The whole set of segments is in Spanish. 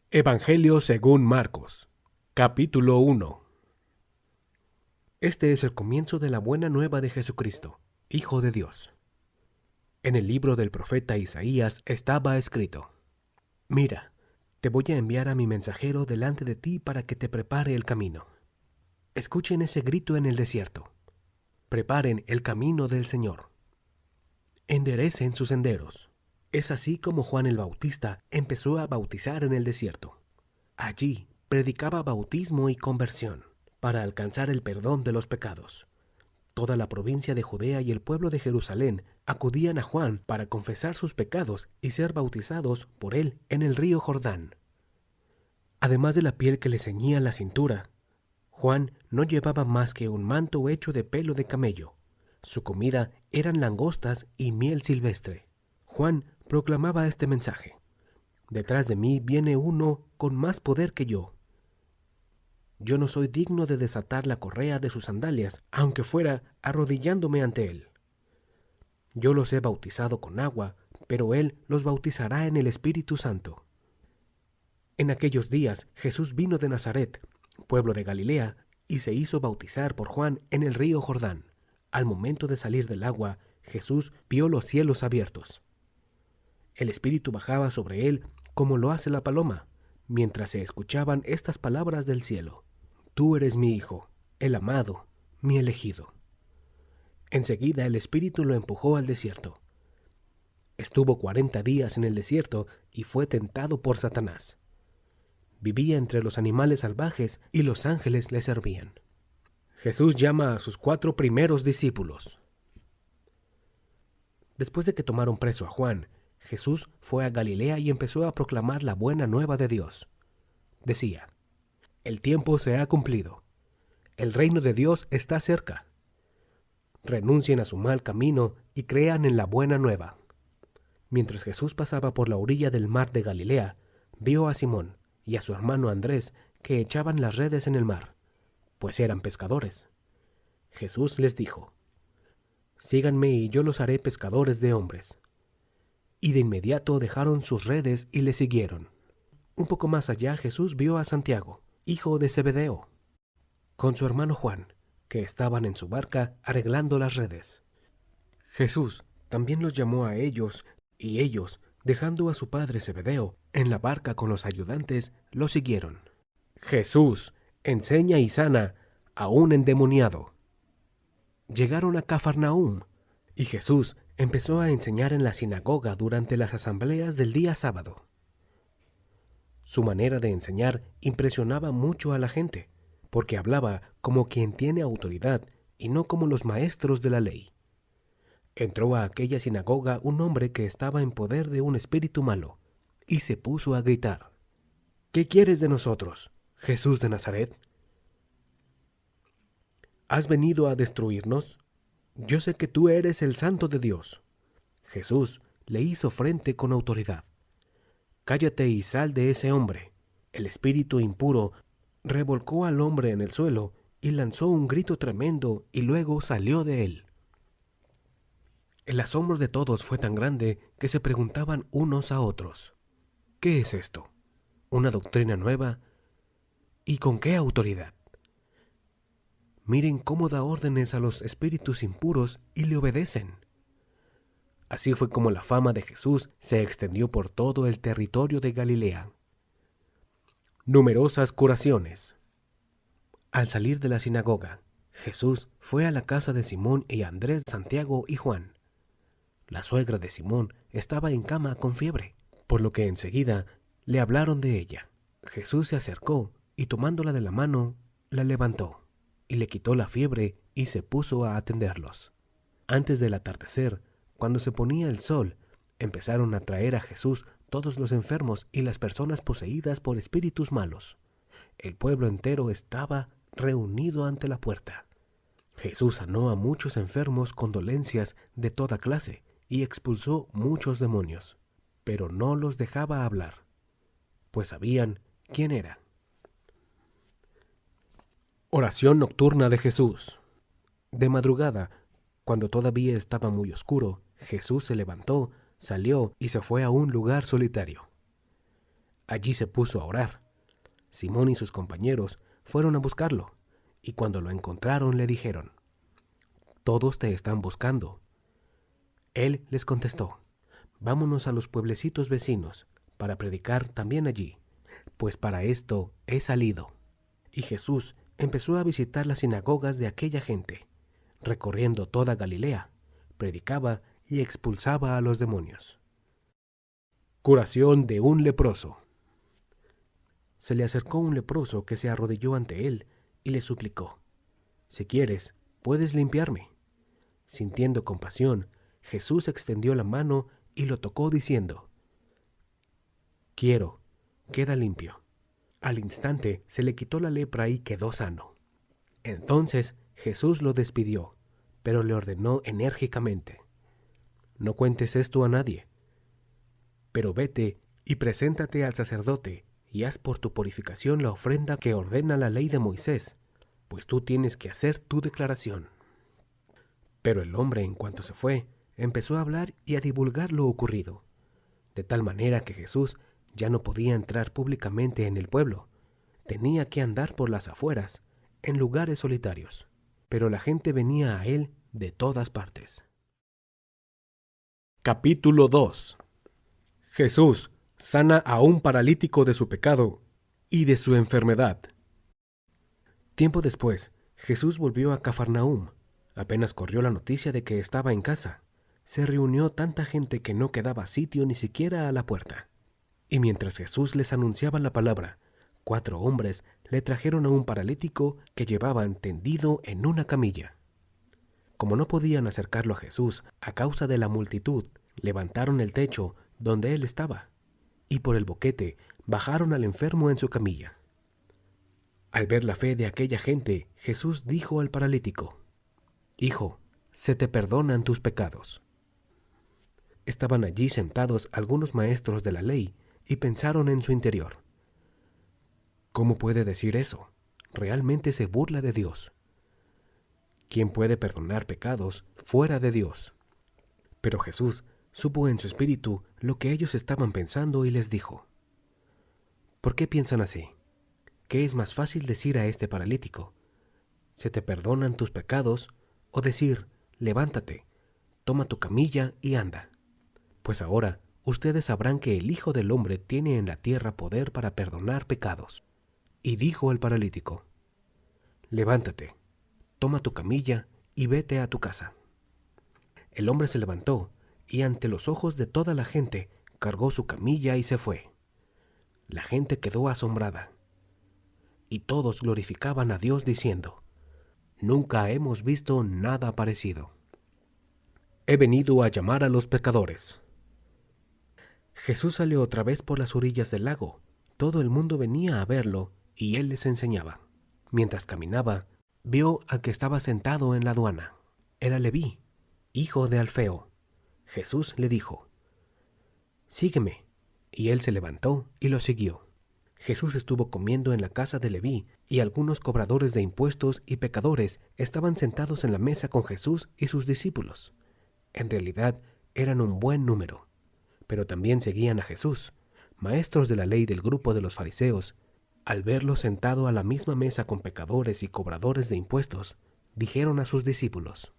Evangelio según Marcos, capítulo 1. Este es el comienzo de la buena nueva de Jesucristo, Hijo de Dios. En el libro del profeta Isaías estaba escrito: Mira, te voy a enviar a mi mensajero delante de ti para que te prepare el camino. Escuchen ese grito en el desierto. Preparen el camino del Señor. Enderecen sus senderos. Es así como Juan el Bautista empezó a bautizar en el desierto. Allí predicaba bautismo y conversión para alcanzar el perdón de los pecados. Toda la provincia de Judea y el pueblo de Jerusalén acudían a Juan para confesar sus pecados y ser bautizados por él en el río Jordán. Además de la piel que le ceñía la cintura, Juan no llevaba más que un manto hecho de pelo de camello. Su comida eran langostas y miel silvestre. Juan proclamaba este mensaje: Detrás de mí viene uno con más poder que yo. Yo no soy digno de desatar la correa de sus sandalias, aunque fuera arrodillándome ante él. Yo los he bautizado con agua, pero él los bautizará en el Espíritu Santo. En aquellos días Jesús vino de Nazaret, pueblo de Galilea, y se hizo bautizar por Juan en el río Jordán. Al momento de salir del agua, Jesús vio los cielos abiertos. El Espíritu bajaba sobre él como lo hace la paloma, mientras se escuchaban estas palabras del cielo: Tú eres mi Hijo, el amado, mi elegido. Enseguida el Espíritu lo empujó al desierto. Estuvo 40 días en el desierto y fue tentado por Satanás. Vivía entre los animales salvajes y los ángeles le servían. Jesús llama a sus 4 primeros discípulos. Después de que tomaron preso a Juan, Jesús fue a Galilea y empezó a proclamar la buena nueva de Dios. Decía: El tiempo se ha cumplido. El reino de Dios está cerca. Renuncien a su mal camino y crean en la buena nueva. Mientras Jesús pasaba por la orilla del mar de Galilea, vio a Simón y a su hermano Andrés que echaban las redes en el mar, pues eran pescadores. Jesús les dijo: Síganme y yo los haré pescadores de hombres. Y de inmediato dejaron sus redes y le siguieron. Un poco más allá Jesús vio a Santiago, hijo de Zebedeo, con su hermano Juan, que estaban en su barca arreglando las redes. Jesús también los llamó a ellos, y ellos, dejando a su padre Zebedeo en la barca con los ayudantes, lo siguieron. Jesús enseña y sana a un endemoniado. Llegaron a Cafarnaúm, y Jesús empezó a enseñar en la sinagoga durante las asambleas del día sábado. Su manera de enseñar impresionaba mucho a la gente, porque hablaba como quien tiene autoridad y no como los maestros de la ley. Entró a aquella sinagoga un hombre que estaba en poder de un espíritu malo, y se puso a gritar: ¿Qué quieres de nosotros, Jesús de Nazaret? ¿Has venido a destruirnos? Yo sé que tú eres el Santo de Dios. Jesús le hizo frente con autoridad: Cállate y sal de ese hombre. El espíritu impuro revolcó al hombre en el suelo y lanzó un grito tremendo y luego salió de él. El asombro de todos fue tan grande que se preguntaban unos a otros: ¿Qué es esto? ¿Una doctrina nueva? ¿Y con qué autoridad? Miren cómo da órdenes a los espíritus impuros y le obedecen. Así fue como la fama de Jesús se extendió por todo el territorio de Galilea. Numerosas curaciones. Al salir de la sinagoga, Jesús fue a la casa de Simón y Andrés, Santiago y Juan. La suegra de Simón estaba en cama con fiebre, por lo que enseguida le hablaron de ella. Jesús se acercó y tomándola de la mano, la levantó y le quitó la fiebre y se puso a atenderlos. Antes del atardecer, cuando se ponía el sol, empezaron a traer a Jesús todos los enfermos y las personas poseídas por espíritus malos. El pueblo entero estaba reunido ante la puerta. Jesús sanó a muchos enfermos con dolencias de toda clase y expulsó muchos demonios, pero no los dejaba hablar, pues sabían quién era. Oración nocturna de Jesús. De madrugada, cuando todavía estaba muy oscuro, Jesús se levantó, salió y se fue a un lugar solitario. Allí se puso a orar. Simón y sus compañeros fueron a buscarlo, y cuando lo encontraron le dijeron: «Todos te están buscando». Él les contestó: «Vámonos a los pueblecitos vecinos para predicar también allí, pues para esto he salido». Y Jesús empezó a visitar las sinagogas de aquella gente. Recorriendo toda Galilea, predicaba y expulsaba a los demonios. Curación de un leproso. Se le acercó un leproso que se arrodilló ante él y le suplicó: «Si quieres, puedes limpiarme». Sintiendo compasión, Jesús extendió la mano y lo tocó diciendo: «Quiero, queda limpio». Al instante se le quitó la lepra y quedó sano. Entonces Jesús lo despidió, pero le ordenó enérgicamente: «No cuentes esto a nadie, pero vete y preséntate al sacerdote y haz por tu purificación la ofrenda que ordena la ley de Moisés, pues tú tienes que hacer tu declaración». Pero el hombre, en cuanto se fue, empezó a hablar y a divulgar lo ocurrido, de tal manera que Jesús ya no podía entrar públicamente en el pueblo. Tenía que andar por las afueras, en lugares solitarios. Pero la gente venía a él de todas partes. Capítulo 2. Jesús sana a un paralítico de su pecado y de su enfermedad. Tiempo después, Jesús volvió a Cafarnaúm. Apenas corrió la noticia de que estaba en casa, se reunió tanta gente que no quedaba sitio ni siquiera a la puerta. Y mientras Jesús les anunciaba la palabra, 4 hombres le trajeron a un paralítico que llevaban tendido en una camilla. Como no podían acercarlo a Jesús a causa de la multitud, levantaron el techo donde él estaba, y por el boquete bajaron al enfermo en su camilla. Al ver la fe de aquella gente, Jesús dijo al paralítico: «Hijo, se te perdonan tus pecados». Estaban allí sentados algunos maestros de la ley y pensaron en su interior: «¿Cómo puede decir eso? Realmente se burla de Dios. ¿Quién puede perdonar pecados fuera de Dios?». Pero Jesús supo en su espíritu lo que ellos estaban pensando y les dijo: «¿Por qué piensan así? ¿Qué es más fácil decir a este paralítico: se te perdonan tus pecados, o decir: levántate, toma tu camilla y anda? Pues ahora ustedes sabrán que el Hijo del Hombre tiene en la tierra poder para perdonar pecados». Y dijo al paralítico: «Levántate, toma tu camilla y vete a tu casa». El hombre se levantó y ante los ojos de toda la gente cargó su camilla y se fue. La gente quedó asombrada. Y todos glorificaban a Dios diciendo: «Nunca hemos visto nada parecido». He venido a llamar a los pecadores. Jesús salió otra vez por las orillas del lago. Todo el mundo venía a verlo y él les enseñaba. Mientras caminaba, vio al que estaba sentado en la aduana. Era Leví, hijo de Alfeo. Jesús le dijo: «Sígueme». Y él se levantó y lo siguió. Jesús estuvo comiendo en la casa de Leví, y algunos cobradores de impuestos y pecadores estaban sentados en la mesa con Jesús y sus discípulos. En realidad eran un buen número, pero también seguían a Jesús, maestros de la ley del grupo de los fariseos. Al verlo sentado a la misma mesa con pecadores y cobradores de impuestos, dijeron a sus discípulos: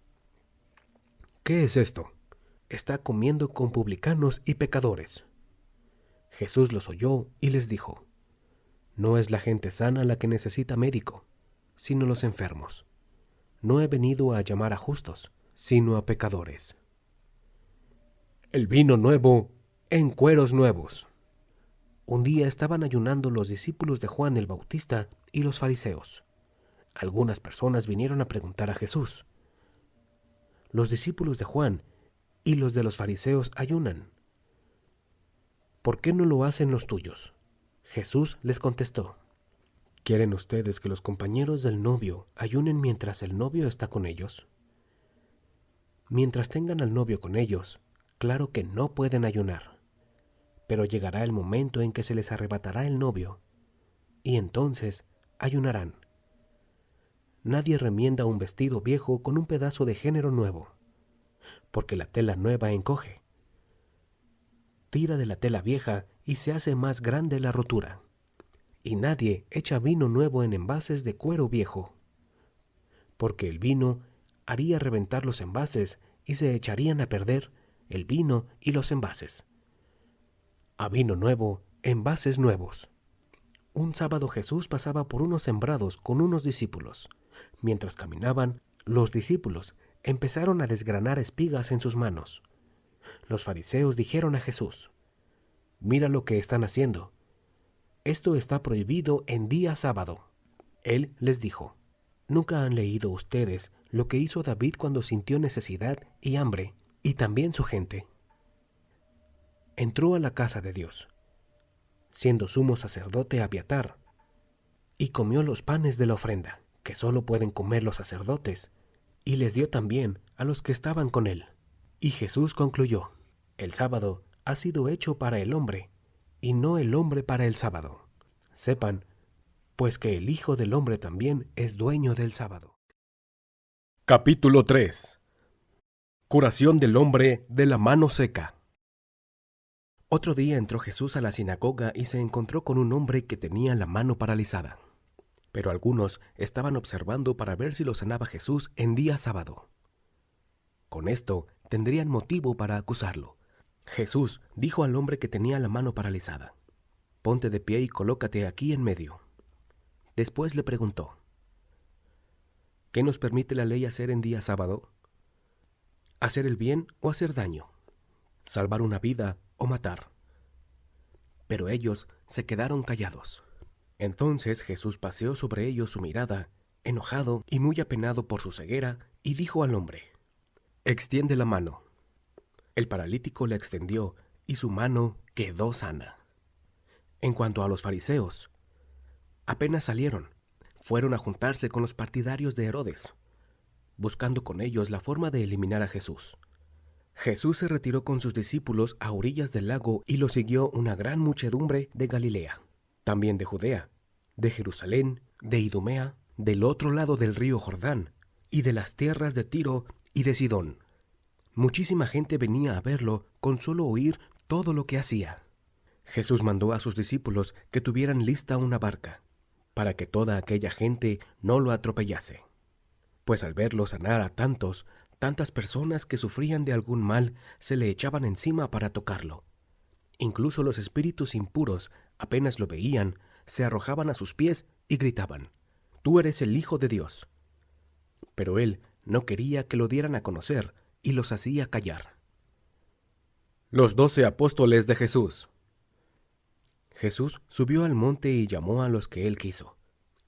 «¿Qué es esto? Está comiendo con publicanos y pecadores». Jesús los oyó y les dijo: «No es la gente sana la que necesita médico, sino los enfermos. No he venido a llamar a justos, sino a pecadores». El vino nuevo en cueros nuevos. Un día estaban ayunando los discípulos de Juan el Bautista y los fariseos. Algunas personas vinieron a preguntar a Jesús: «Los discípulos de Juan y los de los fariseos ayunan. ¿Por qué no lo hacen los tuyos?». Jesús les contestó: «¿Quieren ustedes que los compañeros del novio ayunen mientras el novio está con ellos? Mientras tengan al novio con ellos, claro que no pueden ayunar. Pero llegará el momento en que se les arrebatará el novio, y entonces ayunarán. Nadie remienda un vestido viejo con un pedazo de género nuevo, porque la tela nueva encoge. Tira de la tela vieja y se hace más grande la rotura. Y nadie echa vino nuevo en envases de cuero viejo, porque el vino haría reventar los envases y se echarían a perder el vino y los envases. A vino nuevo, envases nuevos. Un sábado Jesús pasaba por unos sembrados con unos discípulos. Mientras caminaban, los discípulos empezaron a desgranar espigas en sus manos. Los fariseos dijeron a Jesús: «Mira lo que están haciendo. Esto está prohibido en día sábado». Él les dijo: «¿Nunca han leído ustedes lo que hizo David cuando sintió necesidad y hambre, y también su gente? Entró a la casa de Dios, siendo sumo sacerdote Abiatar, y comió los panes de la ofrenda, que solo pueden comer los sacerdotes, y les dio también a los que estaban con él». Y Jesús concluyó: «El sábado ha sido hecho para el hombre, y no el hombre para el sábado. Sepan, pues, que el Hijo del Hombre también es dueño del sábado». Capítulo 3. Curación del hombre de la mano seca. Otro día entró Jesús a la sinagoga y se encontró con un hombre que tenía la mano paralizada. Pero algunos estaban observando para ver si lo sanaba Jesús en día sábado. Con esto tendrían motivo para acusarlo. Jesús dijo al hombre que tenía la mano paralizada: «Ponte de pie y colócate aquí en medio». Después le preguntó: «¿Qué nos permite la ley hacer en día sábado? ¿Hacer el bien o hacer daño? ¿Salvar una vida o matar?». Pero ellos se quedaron callados. Entonces Jesús paseó sobre ellos su mirada, enojado y muy apenado por su ceguera, y dijo al hombre: «Extiende la mano». El paralítico la extendió y su mano quedó sana. En cuanto a los fariseos, apenas salieron, fueron a juntarse con los partidarios de Herodes, buscando con ellos la forma de eliminar a Jesús. Jesús se retiró con sus discípulos a orillas del lago y lo siguió una gran muchedumbre de Galilea, también de Judea, de Jerusalén, de Idumea, del otro lado del río Jordán, y de las tierras de Tiro y de Sidón. Muchísima gente venía a verlo con solo oír todo lo que hacía. Jesús mandó a sus discípulos que tuvieran lista una barca, para que toda aquella gente no lo atropellase. Pues al verlo sanar a tantas personas que sufrían de algún mal se le echaban encima para tocarlo. Incluso los espíritus impuros, apenas lo veían, se arrojaban a sus pies y gritaban: «Tú eres el Hijo de Dios». Pero él no quería que lo dieran a conocer y los hacía callar. Los 12 apóstoles de Jesús. Jesús subió al monte y llamó a los que él quiso,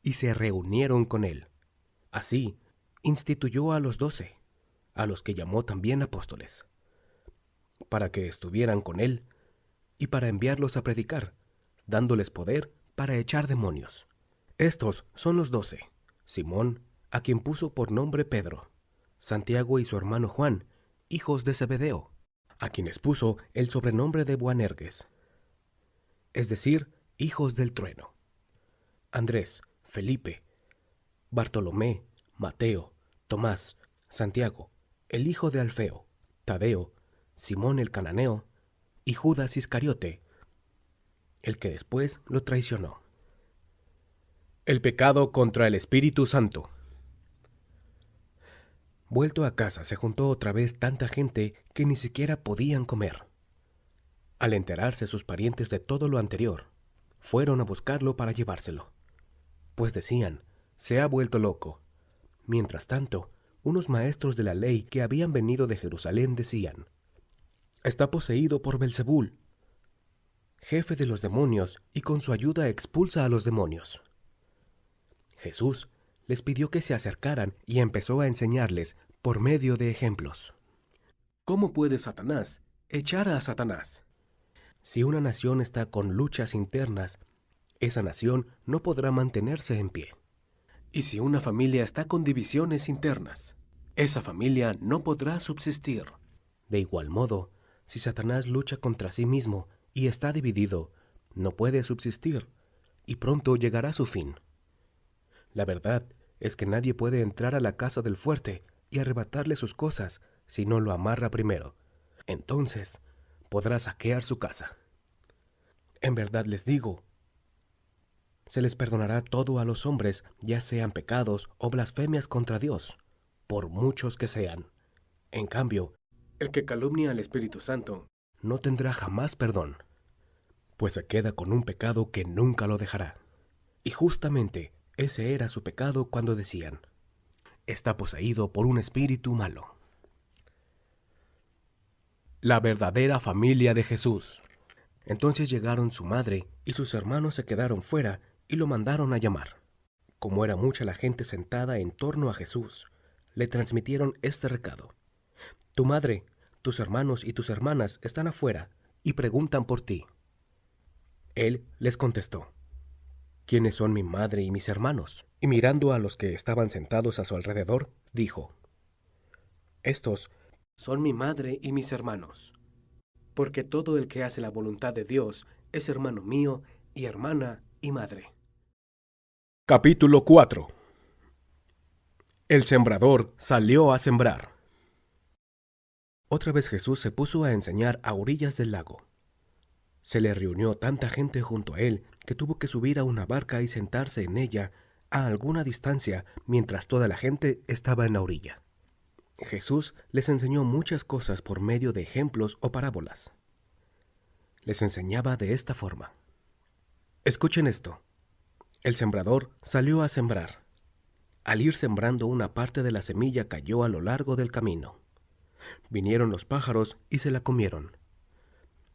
y se reunieron con él. Así instituyó a los 12, a los que llamó también apóstoles, para que estuvieran con él y para enviarlos a predicar, dándoles poder para echar demonios. Estos son los 12: Simón, a quien puso por nombre Pedro; Santiago y su hermano Juan, hijos de Zebedeo, a quienes puso el sobrenombre de Boanerges, es decir, hijos del trueno; Andrés, Felipe, Bartolomé, Mateo, Tomás, Santiago, el hijo de Alfeo, Tadeo, Simón el cananeo, y Judas Iscariote, el que después lo traicionó. El pecado contra el Espíritu Santo. Vuelto a casa, se juntó otra vez tanta gente que ni siquiera podían comer. Al enterarse sus parientes de todo lo anterior, fueron a buscarlo para llevárselo, pues decían: «Se ha vuelto loco». Mientras tanto, unos maestros de la ley que habían venido de Jerusalén decían: «Está poseído por Belzebul, jefe de los demonios, y con su ayuda expulsa a los demonios». Jesús les pidió que se acercaran y empezó a enseñarles por medio de ejemplos. ¿Cómo puede Satanás echar a Satanás? Si una nación está con luchas internas, esa nación no podrá mantenerse en pie. Y si una familia está con divisiones internas, esa familia no podrá subsistir. De igual modo, si Satanás lucha contra sí mismo y está dividido, no puede subsistir, y pronto llegará su fin. La verdad es que nadie puede entrar a la casa del fuerte y arrebatarle sus cosas si no lo amarra primero. Entonces podrá saquear su casa. En verdad les digo, se les perdonará todo a los hombres, ya sean pecados o blasfemias contra Dios, por muchos que sean. En cambio, el que calumnia al Espíritu Santo no tendrá jamás perdón, pues se queda con un pecado que nunca lo dejará. Y justamente ese era su pecado cuando decían, está poseído por un espíritu malo. La verdadera familia de Jesús. Entonces llegaron su madre y sus hermanos se quedaron fuera y lo mandaron a llamar. Como era mucha la gente sentada en torno a Jesús, le transmitieron este recado. Tu madre, tus hermanos y tus hermanas están afuera y preguntan por ti. Él les contestó, ¿quiénes son mi madre y mis hermanos? Y mirando a los que estaban sentados a su alrededor, dijo, estos son mi madre y mis hermanos, porque todo el que hace la voluntad de Dios es hermano mío y hermana y madre. Capítulo 4. El sembrador salió a sembrar. Otra vez Jesús se puso a enseñar a orillas del lago. Se le reunió tanta gente junto a él que tuvo que subir a una barca y sentarse en ella a alguna distancia mientras toda la gente estaba en la orilla. Jesús les enseñó muchas cosas por medio de ejemplos o parábolas. Les enseñaba de esta forma. Escuchen esto. El sembrador salió a sembrar. Al ir sembrando, una parte de la semilla cayó a lo largo del camino. Vinieron los pájaros y se la comieron.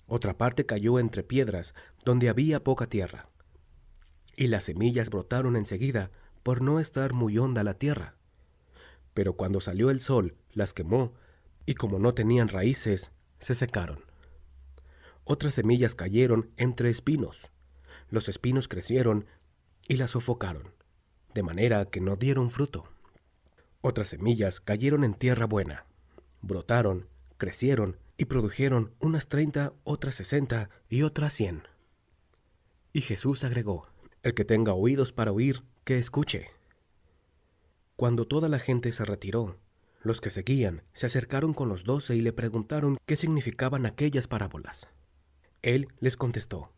Otra parte cayó entre piedras, donde había poca tierra. Y las semillas brotaron enseguida, por no estar muy honda la tierra. Pero cuando salió el sol, las quemó, y como no tenían raíces, se secaron. Otras semillas cayeron entre espinos. Los espinos crecieron y las sofocaron, de manera que no dieron fruto. Otras semillas cayeron en tierra buena. Brotaron, crecieron y produjeron unas 30, otras 60 y otras 100. Y Jesús agregó, el que tenga oídos para oír, que escuche. Cuando toda la gente se retiró, los que seguían se acercaron con los 12 y le preguntaron qué significaban aquellas parábolas. Él les contestó,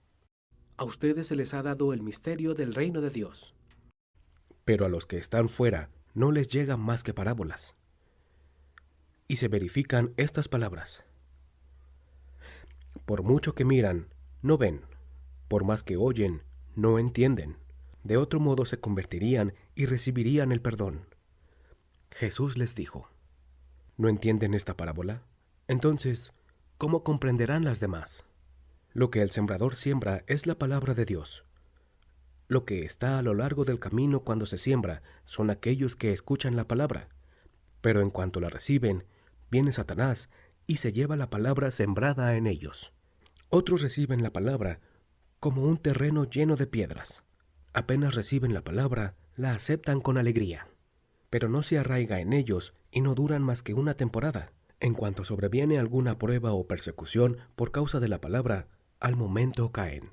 a ustedes se les ha dado el misterio del reino de Dios. Pero a los que están fuera no les llegan más que parábolas. Y se verifican estas palabras. Por mucho que miran, no ven. Por más que oyen, no entienden. De otro modo se convertirían y recibirían el perdón. Jesús les dijo, ¿no entienden esta parábola? Entonces, ¿cómo comprenderán las demás? Lo que el sembrador siembra es la palabra de Dios. Lo que está a lo largo del camino cuando se siembra son aquellos que escuchan la palabra, pero en cuanto la reciben, viene Satanás y se lleva la palabra sembrada en ellos. Otros reciben la palabra como un terreno lleno de piedras. Apenas reciben la palabra, la aceptan con alegría, pero no se arraiga en ellos y no duran más que una temporada. En cuanto sobreviene alguna prueba o persecución por causa de la palabra, al momento caen.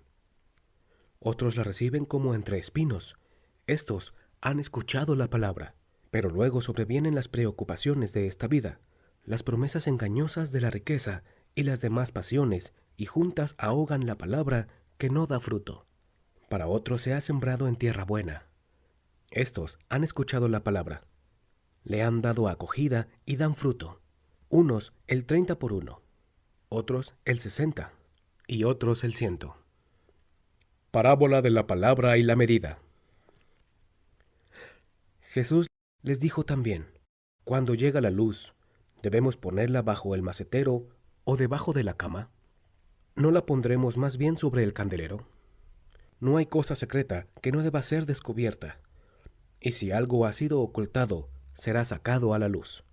Otros la reciben como entre espinos. Estos han escuchado la palabra, pero luego sobrevienen las preocupaciones de esta vida, las promesas engañosas de la riqueza y las demás pasiones, y juntas ahogan la palabra que no da fruto. Para otros se ha sembrado en tierra buena. Estos han escuchado la palabra, le han dado acogida y dan fruto. Unos el 30 por 1, otros el 60 y otros el 100. Parábola de la palabra y la medida. Jesús les dijo también, cuando llega la luz, ¿debemos ponerla bajo el macetero o debajo de la cama? ¿No la pondremos más bien sobre el candelero? No hay cosa secreta que no deba ser descubierta, y si algo ha sido ocultado, será sacado a la luz.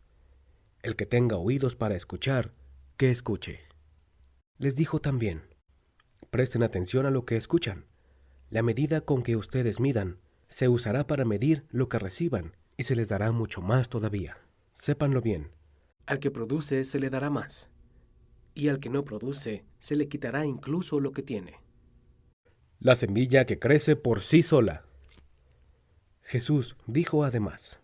El que tenga oídos para escuchar, que escuche. Les dijo también, presten atención a lo que escuchan. La medida con que ustedes midan, se usará para medir lo que reciban, y se les dará mucho más todavía. Sépanlo bien, al que produce se le dará más, y al que no produce se le quitará incluso lo que tiene. La semilla que crece por sí sola. Jesús dijo además,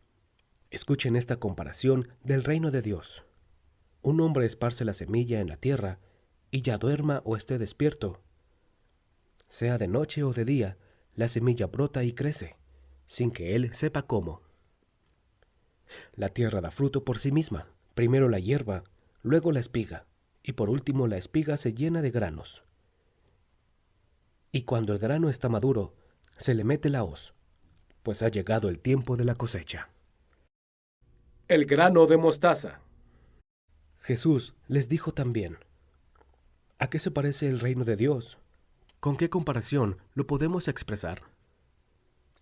escuchen esta comparación del reino de Dios. Un hombre esparce la semilla en la tierra, y ya duerma o esté despierto, Sea de noche o de día, la semilla brota y crece, sin que él sepa cómo. La tierra da fruto por sí misma, primero la hierba, luego la espiga, y por último la espiga se llena de granos. Y cuando el grano está maduro, se le mete la hoz, pues ha llegado el tiempo de la cosecha. El grano de mostaza. Jesús les dijo también: ¿a qué se parece el reino de Dios? ¿Con qué comparación lo podemos expresar?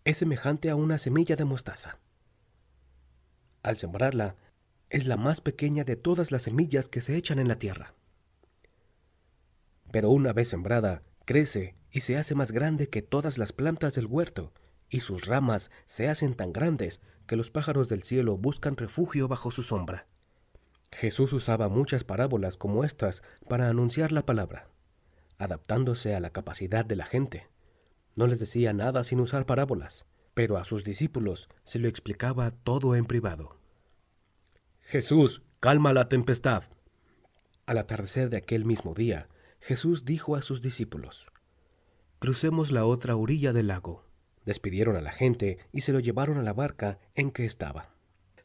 Es semejante a una semilla de mostaza. Al sembrarla, es la más pequeña de todas las semillas que se echan en la tierra. Pero una vez sembrada, crece y se hace más grande que todas las plantas del huerto, y sus ramas se hacen tan grandes que los pájaros del cielo buscan refugio bajo su sombra. Jesús usaba muchas parábolas como estas para anunciar la palabra, adaptándose a la capacidad de la gente. No les decía nada sin usar parábolas, pero a sus discípulos se lo explicaba todo en privado. Jesús, calma la tempestad. Al atardecer de aquel mismo día, Jesús dijo a sus discípulos: crucemos la otra orilla del lago. Despidieron a la gente y se lo llevaron a la barca en que estaba.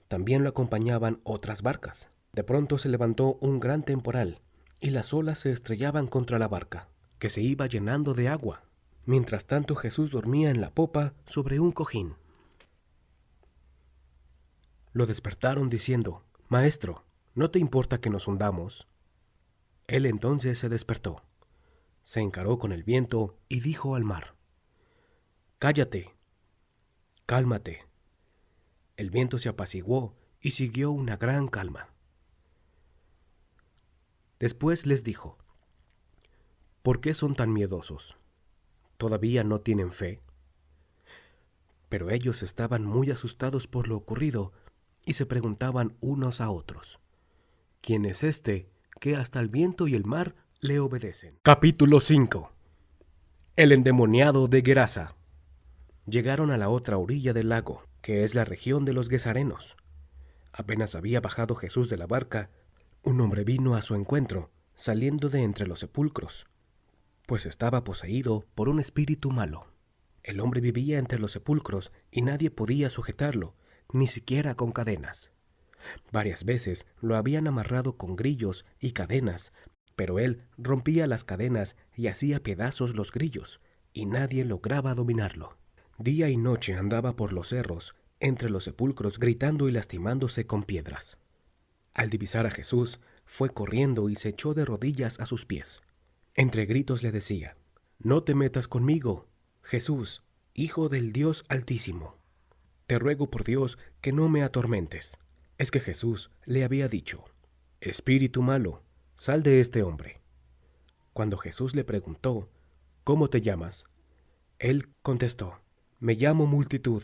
También lo acompañaban otras barcas. De pronto se levantó un gran temporal, y las olas se estrellaban contra la barca, que se iba llenando de agua. Mientras tanto Jesús dormía en la popa sobre un cojín. Lo despertaron diciendo: Maestro, ¿no te importa que nos hundamos? Él entonces se despertó, se encaró con el viento y dijo al mar: Cállate, cálmate. El viento se apaciguó y siguió una gran calma. Después les dijo: ¿por qué son tan miedosos? ¿Todavía no tienen fe? Pero ellos estaban muy asustados por lo ocurrido y se preguntaban unos a otros: ¿quién es este que hasta el viento y el mar le obedecen? Capítulo 5. El endemoniado de Gerasa. Llegaron a la otra orilla del lago, que es la región de los Gesarenos. Apenas había bajado Jesús de la barca, un hombre vino a su encuentro, saliendo de entre los sepulcros, pues estaba poseído por un espíritu malo. El hombre vivía entre los sepulcros y nadie podía sujetarlo, ni siquiera con cadenas. Varias veces lo habían amarrado con grillos y cadenas, pero él rompía las cadenas y hacía pedazos los grillos, y nadie lograba dominarlo. Día y noche andaba por los cerros, entre los sepulcros, gritando y lastimándose con piedras. Al divisar a Jesús, fue corriendo y se echó de rodillas a sus pies. Entre gritos le decía: «No te metas conmigo, Jesús, Hijo del Dios Altísimo. Te ruego por Dios que no me atormentes». Es que Jesús le había dicho: «Espíritu malo, sal de este hombre». Cuando Jesús le preguntó: «¿Cómo te llamas?», él contestó: «Me llamo Multitud,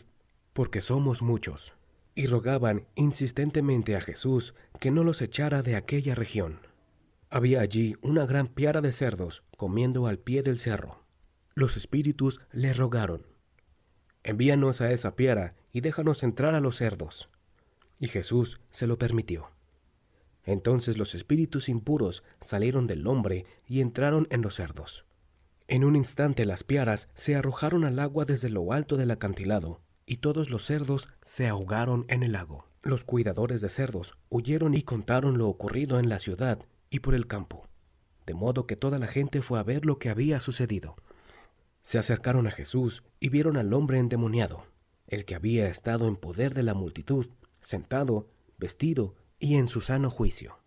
porque somos muchos». Y rogaban insistentemente a Jesús que no los echara de aquella región. Había allí una gran piara de cerdos comiendo al pie del cerro. Los espíritus le rogaron: «Envíanos a esa piara y déjanos entrar a los cerdos». Y Jesús se lo permitió. Entonces los espíritus impuros salieron del hombre y entraron en los cerdos. En un instante las piaras se arrojaron al agua desde lo alto del acantilado, y todos los cerdos se ahogaron en el lago. Los cuidadores de cerdos huyeron y contaron lo ocurrido en la ciudad y por el campo, de modo que toda la gente fue a ver lo que había sucedido. Se acercaron a Jesús y vieron al hombre endemoniado, el que había estado en poder de la multitud, sentado, vestido y en su sano juicio.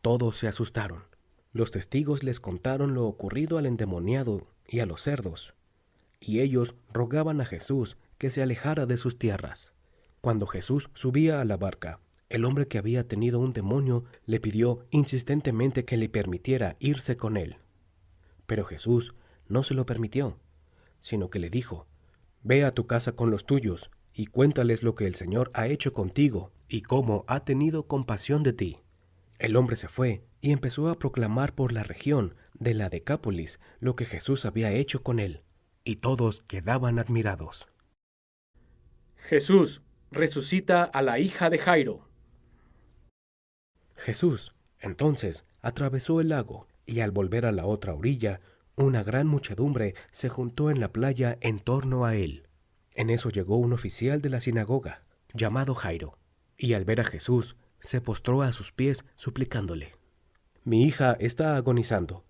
Todos se asustaron. Los testigos les contaron lo ocurrido al endemoniado y a los cerdos, y ellos rogaban a Jesús que se alejara de sus tierras. Cuando Jesús subía a la barca, el hombre que había tenido un demonio le pidió insistentemente que le permitiera irse con él. Pero Jesús no se lo permitió, sino que le dijo: «Ve a tu casa con los tuyos y cuéntales lo que el Señor ha hecho contigo y cómo ha tenido compasión de ti». El hombre se fue y empezó a proclamar por la región de la Decápolis lo que Jesús había hecho con él, y todos quedaban admirados. Jesús resucita a la hija de Jairo. Jesús, entonces, atravesó el lago, y al volver a la otra orilla, Una gran muchedumbre se juntó en la playa en torno a él. En eso llegó un oficial de la sinagoga, llamado Jairo, y al ver a Jesús, se postró a sus pies suplicándole: «Mi hija está agonizando.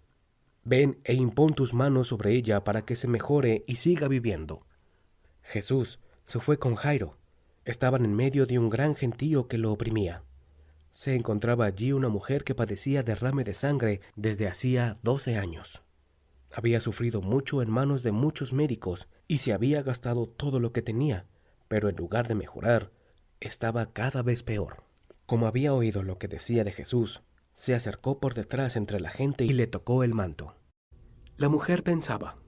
Ven e impón tus manos sobre ella para que se mejore y siga viviendo». Jesús se fue con Jairo. Estaban en medio de un gran gentío que lo oprimía. Se encontraba allí una mujer que padecía derrame de sangre desde hacía 12 años. Había sufrido mucho en manos de muchos médicos y se había gastado todo lo que tenía, pero en lugar de mejorar, estaba cada vez peor. Como había oído lo que decía de Jesús, se acercó por detrás entre la gente y le tocó el manto. La mujer pensaba: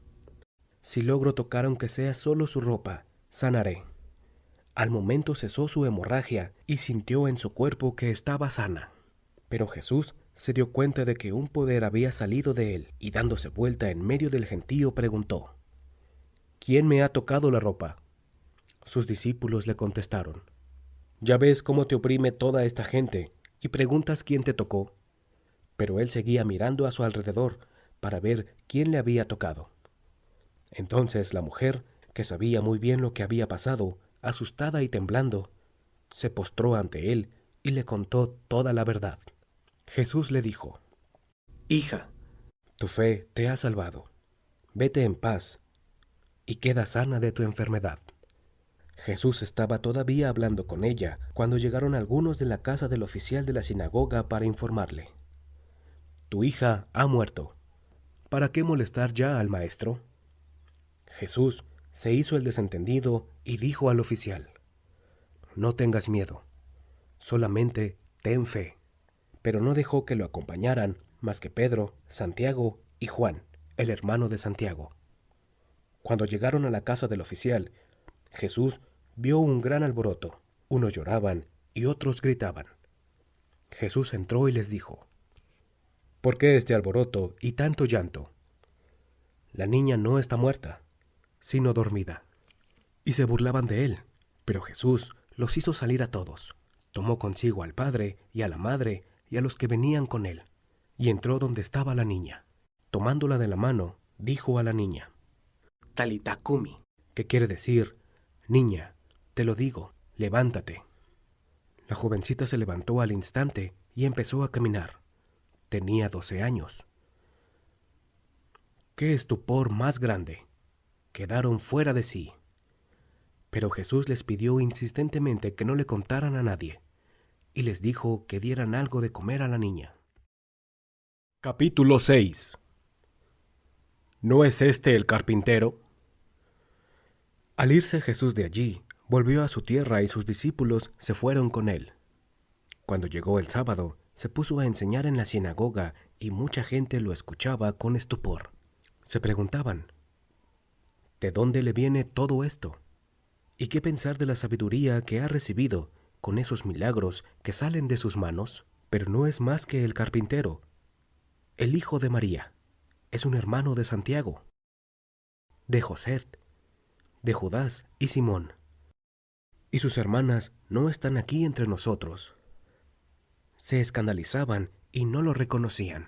«Si logro tocar aunque sea solo su ropa, sanaré». Al momento cesó su hemorragia y sintió en su cuerpo que estaba sana. Pero Jesús se dio cuenta de que un poder había salido de él y dándose vuelta en medio del gentío preguntó: «¿Quién me ha tocado la ropa?». Sus discípulos le contestaron: «Ya ves cómo te oprime toda esta gente y preguntas quién te tocó». Pero él seguía mirando a su alrededor para ver quién le había tocado. Entonces la mujer, que sabía muy bien lo que había pasado, asustada y temblando, se postró ante él y le contó toda la verdad. Jesús le dijo: «Hija, tu fe te ha salvado. Vete en paz y queda sana de tu enfermedad». Jesús estaba todavía hablando con ella cuando llegaron algunos de la casa del oficial de la sinagoga para informarle: «Tu hija ha muerto. ¿Para qué molestar ya al maestro?». Jesús se hizo el desentendido y dijo al oficial: «No tengas miedo, solamente ten fe». Pero no dejó que lo acompañaran más que Pedro, Santiago y Juan, el hermano de Santiago. Cuando llegaron a la casa del oficial, Jesús vio un gran alboroto. Unos lloraban y otros gritaban. Jesús entró y les dijo: «¿Por qué este alboroto y tanto llanto? La niña no está muerta, sino dormida». Y se burlaban de él, pero Jesús los hizo salir a todos. Tomó consigo al padre y a la madre y a los que venían con él, y entró donde estaba la niña. Tomándola de la mano, dijo a la niña: «Talita cumi», que quiere decir: «Niña, te lo digo, levántate». La jovencita se levantó al instante y empezó a caminar. Tenía 12 años. ¡Qué estupor más grande! Quedaron fuera de sí. Pero Jesús les pidió insistentemente que no le contaran a nadie, y les dijo que dieran algo de comer a la niña. Capítulo 6. ¿No es este el carpintero? Al irse Jesús de allí, volvió a su tierra y sus discípulos se fueron con él. Cuando llegó el sábado, se puso a enseñar en la sinagoga y mucha gente lo escuchaba con estupor. Se preguntaban: ¿de dónde le viene todo esto? ¿Y qué pensar de la sabiduría que ha recibido con esos milagros que salen de sus manos? Pero no es más que el carpintero, el hijo de María. Es un hermano de Santiago, de José, de Judas y Simón. Y sus hermanas no están aquí entre nosotros. Se escandalizaban y no lo reconocían.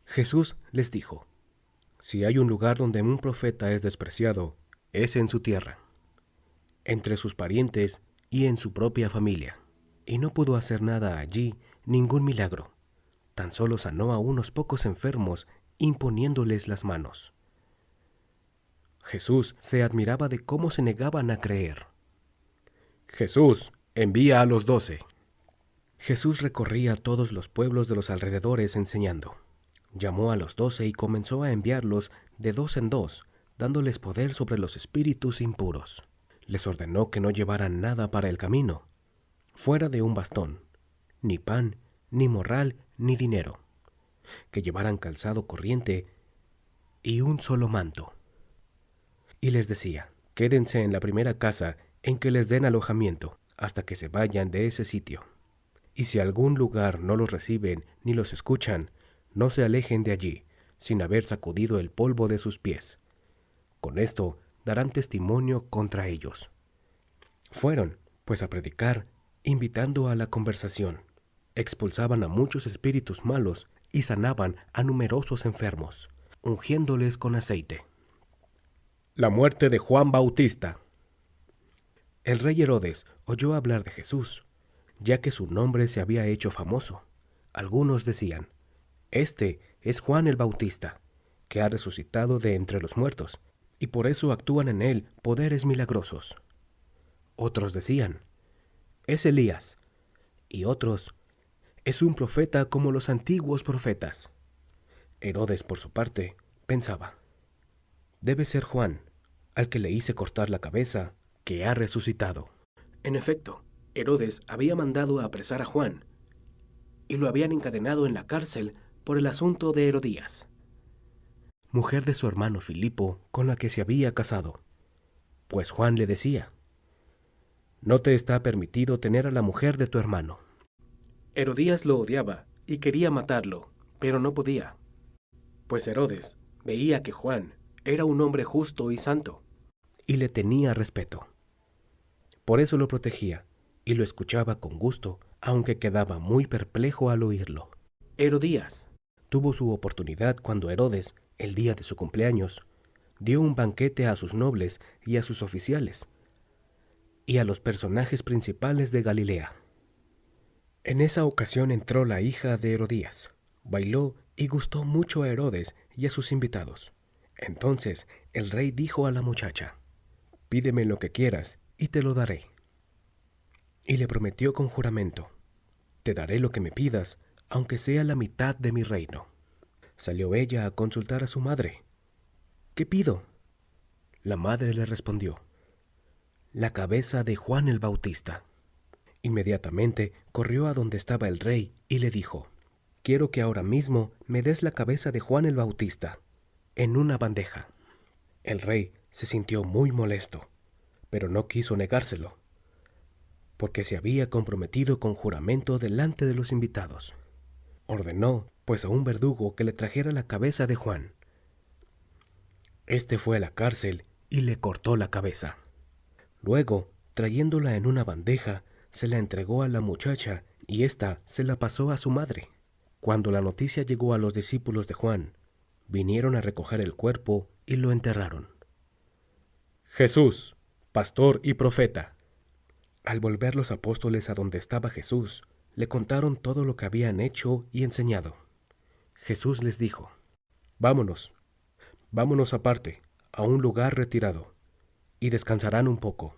Jesús les dijo: si hay un lugar donde un profeta es despreciado, es en su tierra, entre sus parientes y en su propia familia. Y no pudo hacer nada allí, ningún milagro. Tan solo sanó a unos pocos enfermos imponiéndoles las manos. Jesús se admiraba de cómo se negaban a creer. Jesús envía a los 12. Jesús recorría todos los pueblos de los alrededores enseñando. Llamó a los 12 y comenzó a enviarlos de 2 en 2, dándoles poder sobre los espíritus impuros. Les ordenó que no llevaran nada para el camino, fuera de un bastón, ni pan, ni morral, ni dinero, que llevaran calzado corriente y un solo manto. Y les decía: quédense en la primera casa en que les den alojamiento, hasta que se vayan de ese sitio. Y si algún lugar no los reciben ni los escuchan, no se alejen de allí, sin haber sacudido el polvo de sus pies. Con esto darán testimonio contra ellos. Fueron, pues, a predicar, invitando a la conversación. Expulsaban a muchos espíritus malos y sanaban a numerosos enfermos. ungiéndoles con aceite. La muerte de Juan Bautista. El rey Herodes oyó hablar de Jesús, ya que su nombre se había hecho famoso. Algunos decían: «Este es Juan el Bautista, que ha resucitado de entre los muertos, y por eso actúan en él poderes milagrosos». Otros decían: «Es Elías», y otros: «Es un profeta como los antiguos profetas». Herodes, por su parte, pensaba: «Debe ser Juan, al que le hice cortar la cabeza, que ha resucitado». En efecto, Herodes había mandado apresar a Juan, y lo habían encadenado en la cárcel por el asunto de Herodías, mujer de su hermano Filipo, con la que se había casado. Pues Juan le decía: «No te está permitido tener a la mujer de tu hermano». Herodías lo odiaba y quería matarlo, pero no podía, pues Herodes veía que Juan era un hombre justo y santo, y le tenía respeto. Por eso lo protegía y lo escuchaba con gusto, aunque quedaba muy perplejo al oírlo. Herodías tuvo su oportunidad cuando Herodes, el día de su cumpleaños, dio un banquete a sus nobles y a sus oficiales, y a los personajes principales de Galilea. En esa ocasión entró la hija de Herodías, bailó y gustó mucho a Herodes y a sus invitados. Entonces el rey dijo a la muchacha: «Pídeme lo que quieras y te lo daré». Y le prometió con juramento: «Te daré lo que me pidas, aunque sea la mitad de mi reino». Salió ella a consultar a su madre: «¿Qué pido?». La madre le respondió: «La cabeza de Juan el Bautista». Inmediatamente corrió a donde estaba el rey y le dijo: «Quiero que ahora mismo me des la cabeza de Juan el Bautista, en una bandeja». El rey se sintió muy molesto, pero no quiso negárselo, porque se había comprometido con juramento delante de los invitados. Ordenó, pues, a un verdugo que le trajera la cabeza de Juan. Este fue a la cárcel y le cortó la cabeza. Luego, trayéndola en una bandeja, se la entregó a la muchacha y ésta se la pasó a su madre. Cuando la noticia llegó a los discípulos de Juan, vinieron a recoger el cuerpo y lo enterraron. Jesús, pastor y profeta. Al volver los apóstoles a donde estaba Jesús, le contaron todo lo que habían hecho y enseñado. Jesús les dijo: «Vámonos aparte, a un lugar retirado, y descansarán un poco».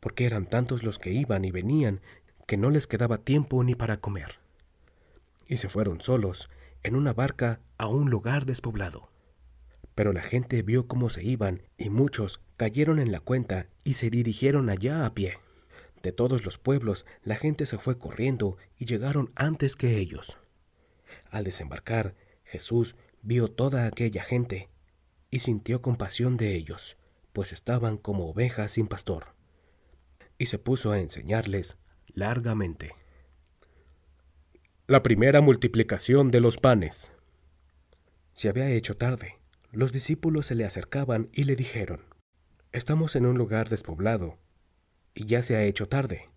Porque eran tantos los que iban y venían que no les quedaba tiempo ni para comer. Y se fueron solos en una barca a un lugar despoblado. Pero la gente vio cómo se iban y muchos cayeron en la cuenta y se dirigieron allá a pie. De todos los pueblos la gente se fue corriendo y llegaron antes que ellos. Al desembarcar, Jesús vio toda aquella gente y sintió compasión de ellos, pues estaban como ovejas sin pastor. Y se puso a enseñarles largamente. La primera multiplicación de los panes. Se había hecho tarde. Los discípulos se le acercaban y le dijeron: «Estamos en un lugar despoblado, y ya se ha hecho tarde.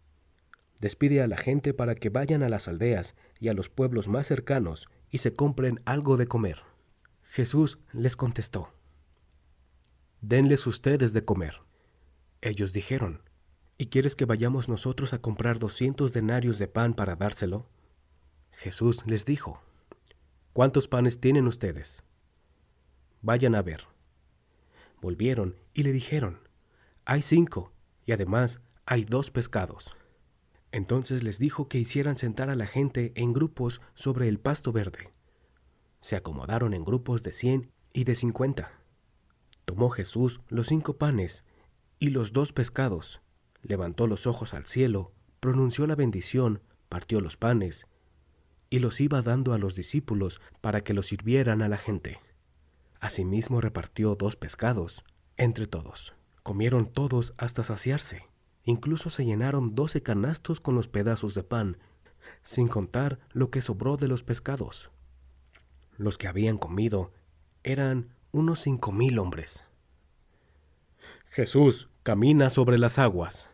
Despide a la gente para que vayan a las aldeas y a los pueblos más cercanos y se compren algo de comer». Jesús les contestó: «Denles ustedes de comer». Ellos dijeron: «¿Y quieres que vayamos nosotros a comprar 200 denarios de pan para dárselo?». Jesús les dijo: «¿Cuántos panes tienen ustedes? Vayan a ver». Volvieron y le dijeron: «Hay 5, y además hay 2 pescados». Entonces les dijo que hicieran sentar a la gente en grupos sobre el pasto verde. Se acomodaron en grupos de 100 y de 50. Tomó Jesús los 5 panes y los 2 pescados, levantó los ojos al cielo, pronunció la bendición, partió los panes y los iba dando a los discípulos para que los sirvieran a la gente. Asimismo repartió 2 pescados entre todos. Comieron todos hasta saciarse. Incluso se llenaron 12 canastos con los pedazos de pan, sin contar lo que sobró de los pescados. Los que habían comido eran unos 5,000 hombres. Jesús camina sobre las aguas.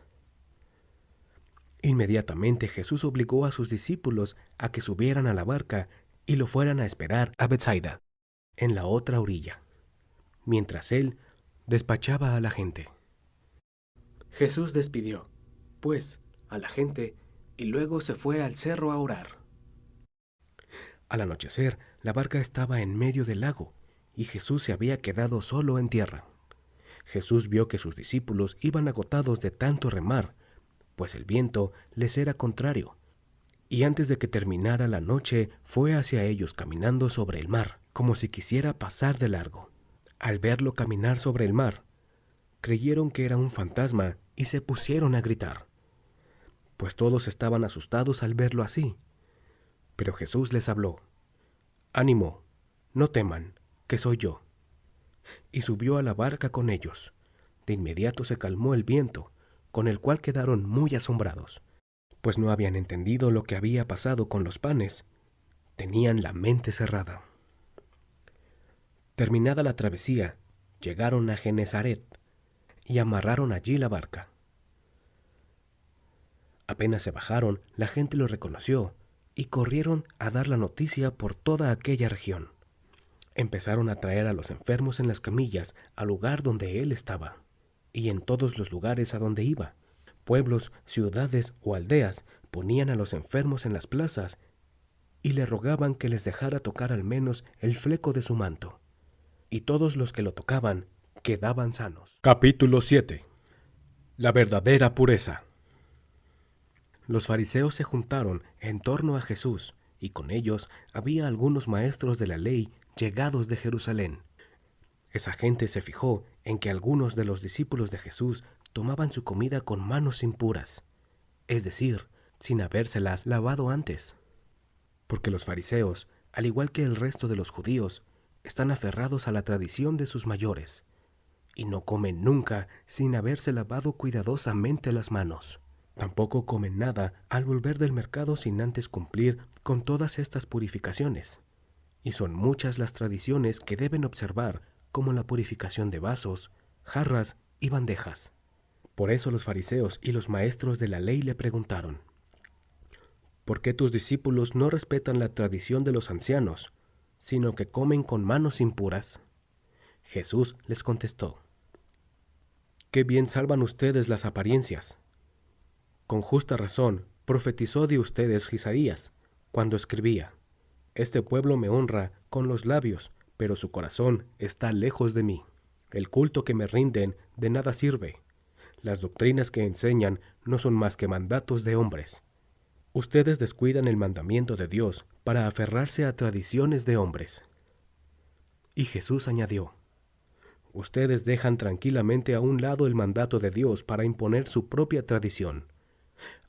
Inmediatamente Jesús obligó a sus discípulos a que subieran a la barca y lo fueran a esperar a Betsaida, en la otra orilla, mientras él despachaba a la gente. Jesús despidió, pues, a la gente y luego se fue al cerro a orar. Al anochecer, la barca estaba en medio del lago y Jesús se había quedado solo en tierra. Jesús vio que sus discípulos iban agotados de tanto remar, pues el viento les era contrario, y antes de que terminara la noche fue hacia ellos caminando sobre el mar, como si quisiera pasar de largo. Al verlo caminar sobre el mar, creyeron que era un fantasma y se pusieron a gritar, pues todos estaban asustados al verlo así. Pero Jesús les habló: «Ánimo, no teman, que soy yo». Y subió a la barca con ellos. De inmediato se calmó el viento, con el cual quedaron muy asombrados, pues no habían entendido lo que había pasado con los panes. Tenían la mente cerrada. Terminada la travesía, llegaron a Genesaret y amarraron allí la barca. Apenas se bajaron, la gente lo reconoció y corrieron a dar la noticia por toda aquella región. Empezaron a traer a los enfermos en las camillas al lugar donde él estaba, y en todos los lugares a donde iba, pueblos, ciudades o aldeas, ponían a los enfermos en las plazas y le rogaban que les dejara tocar al menos el fleco de su manto. Y todos los que lo tocaban quedaban sanos. Capítulo 7. La verdadera pureza. Los fariseos se juntaron en torno a Jesús, y con ellos había algunos maestros de la ley llegados de Jerusalén. Esa gente se fijó en que algunos de los discípulos de Jesús tomaban su comida con manos impuras, es decir, sin habérselas lavado antes. Porque los fariseos, al igual que el resto de los judíos, están aferrados a la tradición de sus mayores, y no comen nunca sin haberse lavado cuidadosamente las manos. Tampoco comen nada al volver del mercado sin antes cumplir con todas estas purificaciones. Y son muchas las tradiciones que deben observar, como la purificación de vasos, jarras y bandejas. Por eso los fariseos y los maestros de la ley le preguntaron: «¿Por qué tus discípulos no respetan la tradición de los ancianos, sino que comen con manos impuras?» Jesús les contestó: «Qué bien salvan ustedes las apariencias. Con justa razón profetizó de ustedes Isaías, cuando escribía: Este pueblo me honra con los labios, pero su corazón está lejos de mí. El culto que me rinden de nada sirve. Las doctrinas que enseñan no son más que mandatos de hombres. Ustedes descuidan el mandamiento de Dios para aferrarse a tradiciones de hombres». Y Jesús añadió: «Ustedes dejan tranquilamente a un lado el mandato de Dios para imponer su propia tradición.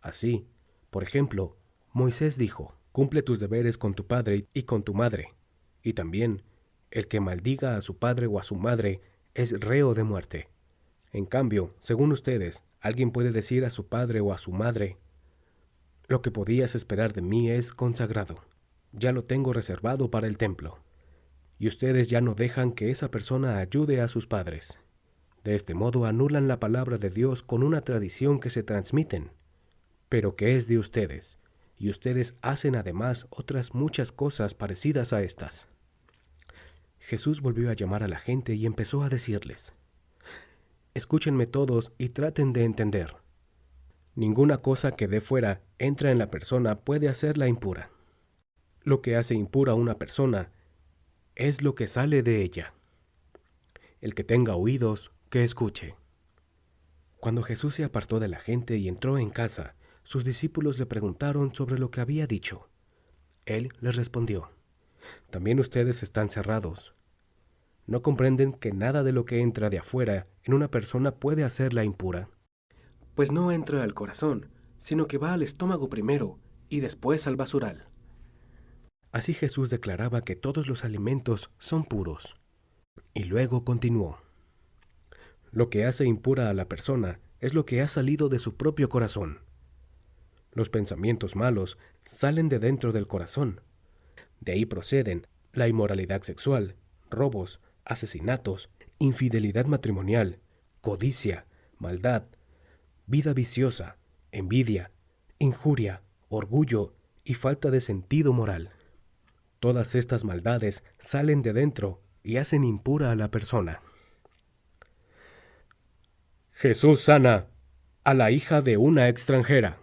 Así, por ejemplo, Moisés dijo: «Cumple tus deberes con tu padre y con tu madre». Y también, el que maldiga a su padre o a su madre es reo de muerte. En cambio, según ustedes, alguien puede decir a su padre o a su madre: «Lo que podías esperar de mí es consagrado. Ya lo tengo reservado para el templo». Y ustedes ya no dejan que esa persona ayude a sus padres. De este modo anulan la palabra de Dios con una tradición que se transmiten, pero que es de ustedes, y ustedes hacen además otras muchas cosas parecidas a estas». Jesús volvió a llamar a la gente y empezó a decirles: «Escúchenme todos y traten de entender. Ninguna cosa que de fuera entra en la persona puede hacerla impura. Lo que hace impura a una persona es lo que sale de ella. El que tenga oídos, que escuche». Cuando Jesús se apartó de la gente y entró en casa, sus discípulos le preguntaron sobre lo que había dicho. Él les respondió: «También ustedes están cerrados. ¿No comprenden que nada de lo que entra de afuera en una persona puede hacerla impura? Pues no entra al corazón, sino que va al estómago primero y después al basural». Así Jesús declaraba que todos los alimentos son puros. Y luego continuó: «Lo que hace impura a la persona es lo que ha salido de su propio corazón. Los pensamientos malos salen de dentro del corazón. De ahí proceden la inmoralidad sexual, robos, asesinatos, infidelidad matrimonial, codicia, maldad, vida viciosa, envidia, injuria, orgullo y falta de sentido moral. Todas estas maldades salen de dentro y hacen impura a la persona. Jesús sana a la hija de una extranjera.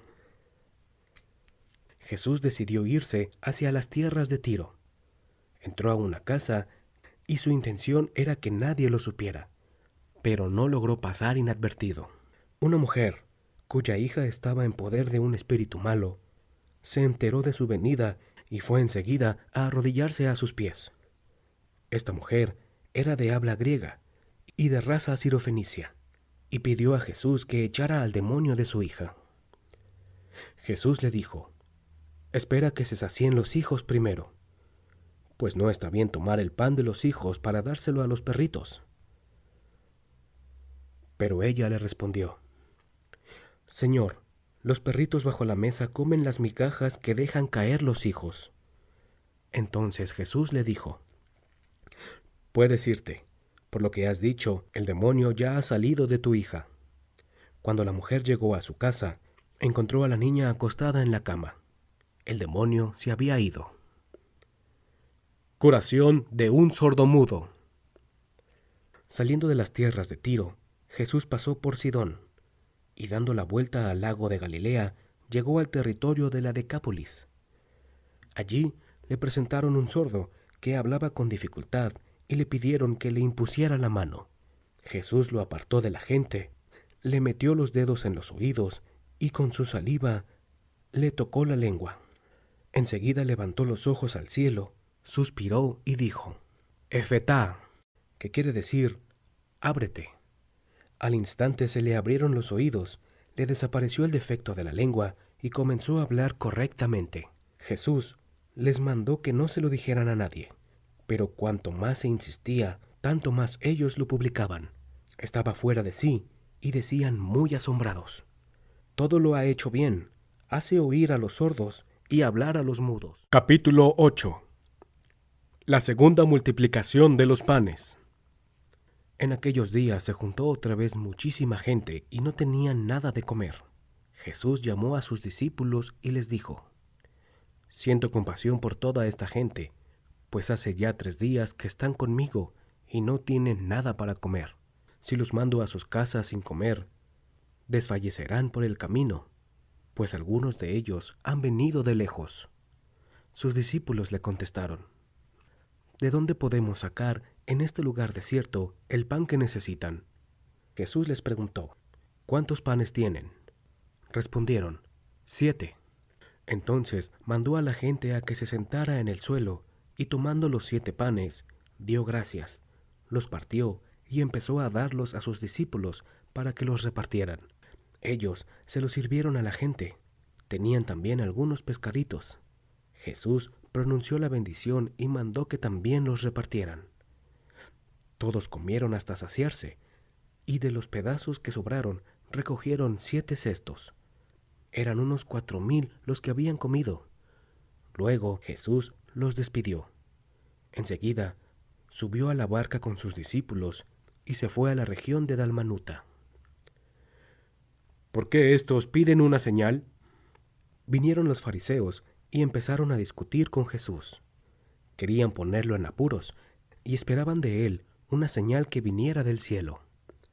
Jesús decidió irse hacia las tierras de Tiro. Entró a una casa y su intención era que nadie lo supiera, pero no logró pasar inadvertido. Una mujer, cuya hija estaba en poder de un espíritu malo, se enteró de su venida y fue enseguida a arrodillarse a sus pies. Esta mujer era de habla griega y de raza sirofenicia, y pidió a Jesús que echara al demonio de su hija. Jesús le dijo: «Espera que se sacien los hijos primero, pues no está bien tomar el pan de los hijos para dárselo a los perritos». Pero ella le respondió: «Señor, los perritos bajo la mesa comen las migajas que dejan caer los hijos». Entonces Jesús le dijo: «Puedes irte. Por lo que has dicho, el demonio ya ha salido de tu hija». Cuando la mujer llegó a su casa, encontró a la niña acostada en la cama. El demonio se había ido. Curación de un sordomudo. Saliendo de las tierras de Tiro, Jesús pasó por Sidón, y dando la vuelta al lago de Galilea, llegó al territorio de la Decápolis. Allí le presentaron un sordo que hablaba con dificultad y le pidieron que le impusiera la mano. Jesús lo apartó de la gente, le metió los dedos en los oídos y con su saliva le tocó la lengua. Enseguida levantó los ojos al cielo, suspiró y dijo: «Efetá», que quiere decir «ábrete». Al instante se le abrieron los oídos, le desapareció el defecto de la lengua y comenzó a hablar correctamente. Jesús les mandó que no se lo dijeran a nadie, pero cuanto más se insistía, tanto más ellos lo publicaban. Estaba fuera de sí y decían muy asombrados: «Todo lo ha hecho bien, hace oír a los sordos y hablar a los mudos». Capítulo 8. La segunda multiplicación de los panes. En aquellos días se juntó otra vez muchísima gente y no tenían nada de comer. Jesús llamó a sus discípulos y les dijo: «Siento compasión por toda esta gente, pues hace ya 3 días que están conmigo y no tienen nada para comer. Si los mando a sus casas sin comer, desfallecerán por el camino, pues algunos de ellos han venido de lejos». Sus discípulos le contestaron: «¿De dónde podemos sacar en este lugar desierto el pan que necesitan?». Jesús les preguntó: «¿Cuántos panes tienen?». Respondieron: 7. Entonces mandó a la gente a que se sentara en el suelo, y tomando los 7 panes, dio gracias, los partió y empezó a darlos a sus discípulos para que los repartieran. Ellos se los sirvieron a la gente. Tenían también algunos pescaditos. Jesús pronunció la bendición y mandó que también los repartieran. Todos comieron hasta saciarse, y de los pedazos que sobraron recogieron 7 cestos. Eran unos 4,000 los que habían comido. Luego Jesús los despidió. Enseguida subió a la barca con sus discípulos y se fue a la región de Dalmanuta. ¿Por qué estos piden una señal? Vinieron los fariseos y empezaron a discutir con Jesús. Querían ponerlo en apuros y esperaban de él una señal que viniera del cielo.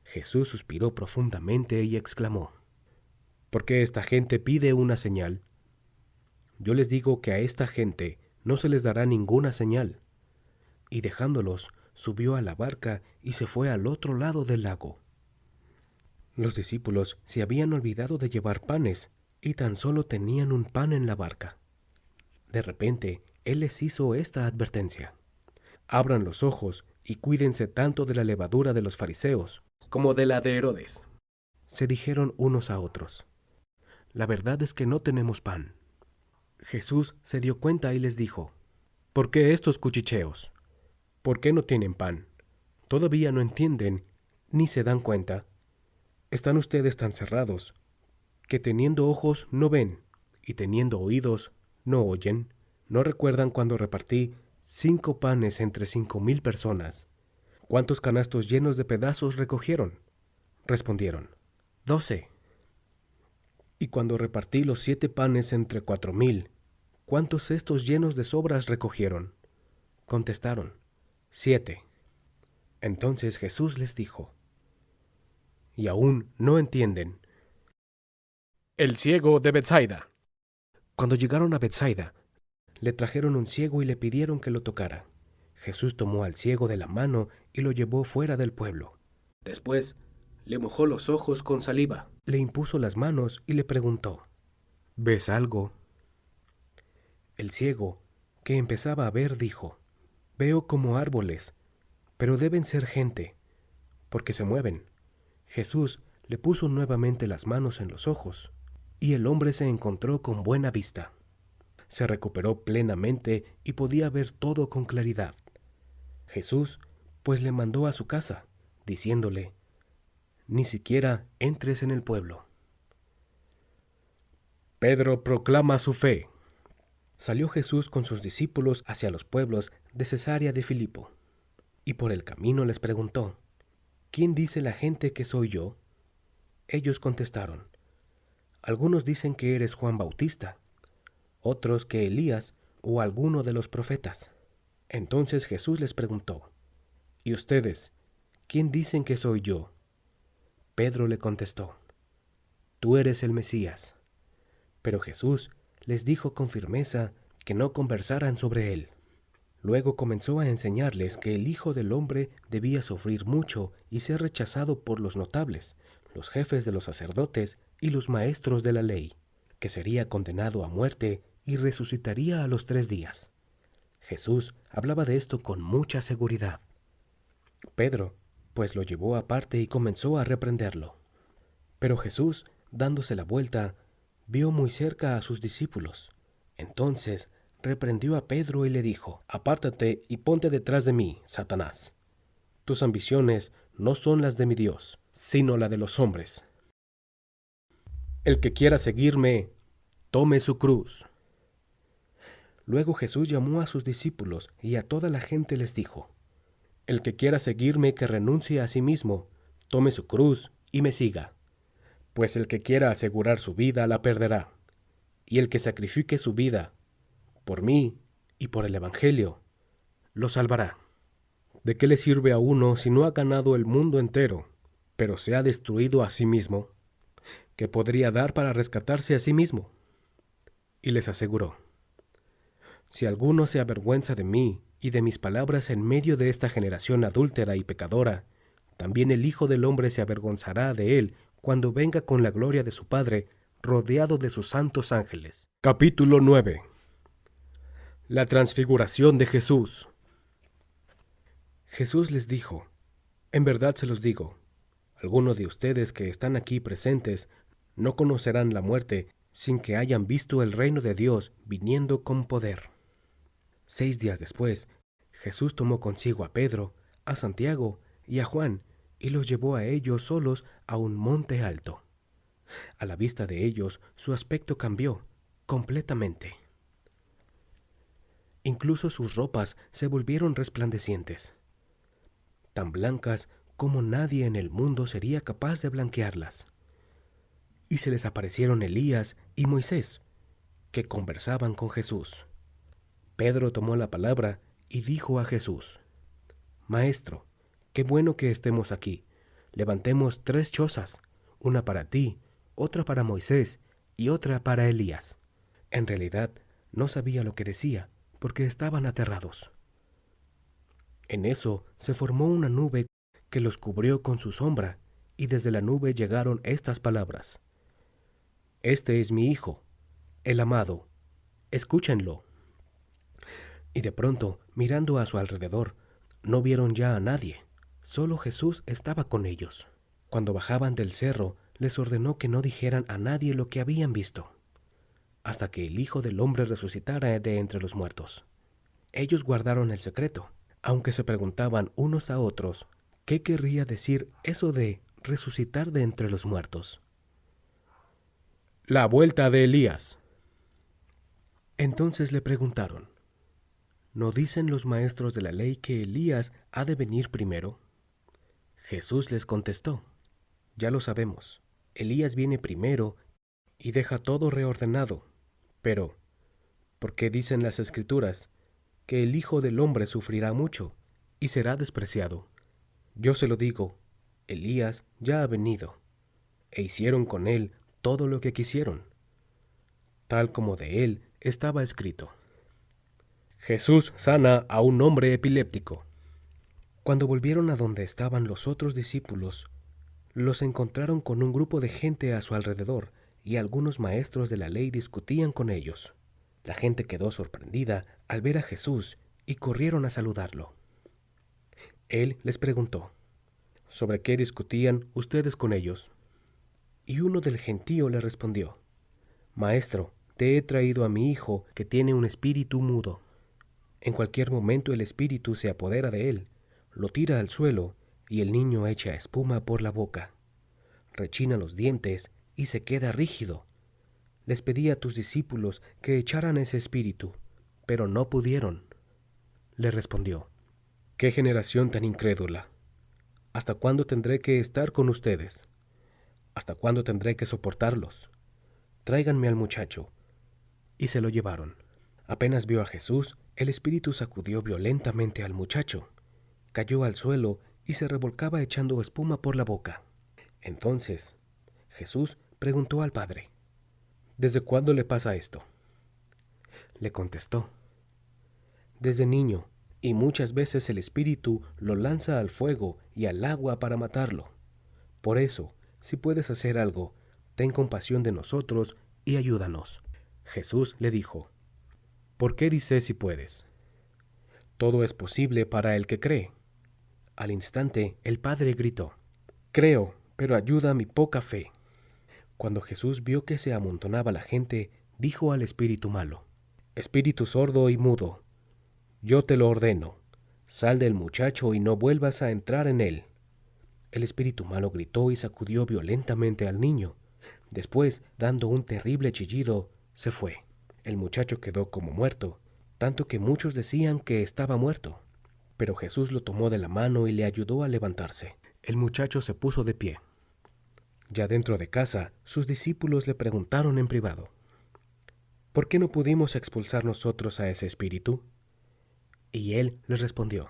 Jesús suspiró profundamente y exclamó: «¿Por qué esta gente pide una señal? Yo les digo que a esta gente no se les dará ninguna señal». Y dejándolos, subió a la barca y se fue al otro lado del lago. Los discípulos se habían olvidado de llevar panes y tan solo tenían un pan en la barca. De repente, él les hizo esta advertencia: «Abran los ojos y cuídense tanto de la levadura de los fariseos como de la de Herodes». Se dijeron unos a otros: «La verdad es que no tenemos pan». Jesús se dio cuenta y les dijo: «¿Por qué estos cuchicheos? ¿Por qué no tienen pan? ¿Todavía no entienden ni se dan cuenta? ¿Están ustedes tan cerrados que teniendo ojos no ven y teniendo oídos no oyen? ¿No recuerdan cuando repartí 5 panes entre 5,000 personas? ¿Cuántos canastos llenos de pedazos recogieron?». Respondieron: 12. «Y cuando repartí los 7 panes entre 4,000, ¿cuántos cestos llenos de sobras recogieron?». Contestaron: 7. Entonces Jesús les dijo: ¿Y aún no entienden? El ciego de Betsaida. Cuando llegaron a Betsaida, le trajeron un ciego y le pidieron que lo tocara. Jesús tomó al ciego de la mano y lo llevó fuera del pueblo. Después, le mojó los ojos con saliva, le impuso las manos y le preguntó: ¿ves algo? El ciego, que empezaba a ver, dijo: veo como árboles, pero deben ser gente, porque se mueven. Jesús le puso nuevamente las manos en los ojos, y el hombre se encontró con buena vista. Se recuperó plenamente y podía ver todo con claridad. Jesús, pues, le mandó a su casa, diciéndole: ni siquiera entres en el pueblo. Pedro proclama su fe. Salió Jesús con sus discípulos hacia los pueblos de Cesarea de Filipo, y por el camino les preguntó: ¿quién dice la gente que soy yo? Ellos contestaron: algunos dicen que eres Juan Bautista, otros que Elías o alguno de los profetas. Entonces Jesús les preguntó: ¿y ustedes, quién dicen que soy yo? Pedro le contestó: tú eres el Mesías. Pero Jesús les dijo con firmeza que no conversaran sobre él. Luego comenzó a enseñarles que el Hijo del Hombre debía sufrir mucho y ser rechazado por los notables, los jefes de los sacerdotes y los maestros de la ley, que sería condenado a muerte y resucitaría a los 3 días. Jesús hablaba de esto con mucha seguridad. Pedro, pues, lo llevó aparte y comenzó a reprenderlo. Pero Jesús, dándose la vuelta, vio muy cerca a sus discípulos. Entonces reprendió a Pedro y le dijo: apártate y ponte detrás de mí, Satanás. Tus ambiciones no son las de mi Dios, sino la de los hombres. El que quiera seguirme, tome su cruz. Luego Jesús llamó a sus discípulos y a toda la gente les dijo: el que quiera seguirme, que renuncie a sí mismo, tome su cruz y me siga. Pues el que quiera asegurar su vida la perderá, y el que sacrifique su vida por mí y por el Evangelio lo salvará. ¿De qué le sirve a uno si no ha ganado el mundo entero, pero se ha destruido a sí mismo? ¿Qué podría dar para rescatarse a sí mismo? Y les aseguró: si alguno se avergüenza de mí y de mis palabras en medio de esta generación adúltera y pecadora, también el Hijo del Hombre se avergonzará de él cuando venga con la gloria de su Padre, rodeado de sus santos ángeles. Capítulo 9. La transfiguración de Jesús. Jesús les dijo: en verdad se los digo, algunos de ustedes que están aquí presentes no conocerán la muerte sin que hayan visto el reino de Dios viniendo con poder. 6 días después, Jesús tomó consigo a Pedro, a Santiago y a Juan, y los llevó a ellos solos a un monte alto. A la vista de ellos, su aspecto cambió completamente. Incluso sus ropas se volvieron resplandecientes, tan blancas como nadie en el mundo sería capaz de blanquearlas. Y se les aparecieron Elías y Moisés, que conversaban con Jesús. Pedro tomó la palabra y dijo a Jesús: Maestro, qué bueno que estemos aquí. Levantemos 3 chozas, una para ti, otra para Moisés y otra para Elías. En realidad, no sabía lo que decía, porque estaban aterrados. En eso se formó una nube que los cubrió con su sombra, y desde la nube llegaron estas palabras: Este es mi Hijo, el amado, escúchenlo. Y de pronto, mirando a su alrededor, no vieron ya a nadie, solo Jesús estaba con ellos. Cuando bajaban del cerro, les ordenó que no dijeran a nadie lo que habían visto, hasta que el Hijo del Hombre resucitara de entre los muertos. Ellos guardaron el secreto, aunque se preguntaban unos a otros qué querría decir eso de resucitar de entre los muertos. La vuelta de Elías. Entonces le preguntaron: ¿no dicen los maestros de la ley que Elías ha de venir primero? Jesús les contestó: ya lo sabemos, Elías viene primero y deja todo reordenado. Pero, ¿por qué dicen las Escrituras que el Hijo del Hombre sufrirá mucho y será despreciado. Yo se lo digo, Elías ya ha venido, e hicieron con él todo lo que quisieron, tal como de él estaba escrito. Jesús sana a un hombre epiléptico. Cuando volvieron a donde estaban los otros discípulos, los encontraron con un grupo de gente a su alrededor, y algunos maestros de la ley discutían con ellos. La gente quedó sorprendida al ver a Jesús y corrieron a saludarlo. Él les preguntó: ¿sobre qué discutían ustedes con ellos? Y uno del gentío le respondió: Maestro, te he traído a mi hijo que tiene un espíritu mudo. En cualquier momento el espíritu se apodera de él, lo tira al suelo y el niño echa espuma por la boca. Rechina los dientes y se queda rígido. Les pedí a tus discípulos que echaran ese espíritu, pero no pudieron. Le respondió: ¿qué generación tan incrédula? ¿Hasta cuándo tendré que estar con ustedes? ¿Hasta cuándo tendré que soportarlos? Tráiganme al muchacho. Y se lo llevaron. Apenas vio a Jesús, el espíritu sacudió violentamente al muchacho. Cayó al suelo y se revolcaba echando espuma por la boca. Entonces Jesús preguntó al padre: ¿desde cuándo le pasa esto? Le contestó: desde niño, y muchas veces el espíritu lo lanza al fuego y al agua para matarlo. Por eso, si puedes hacer algo, ten compasión de nosotros y ayúdanos. Jesús le dijo: ¿por qué dices si puedes? Todo es posible para el que cree. Al instante, el padre gritó: creo, pero ayuda mi poca fe. Cuando Jesús vio que se amontonaba la gente, dijo al espíritu malo: espíritu sordo y mudo, yo te lo ordeno, sal del muchacho y no vuelvas a entrar en él. El espíritu malo gritó y sacudió violentamente al niño. Después, dando un terrible chillido, se fue. El muchacho quedó como muerto, tanto que muchos decían que estaba muerto. Pero Jesús lo tomó de la mano y le ayudó a levantarse. El muchacho se puso de pie. Ya dentro de casa, sus discípulos le preguntaron en privado: ¿por qué no pudimos expulsar nosotros a ese espíritu? Y él les respondió: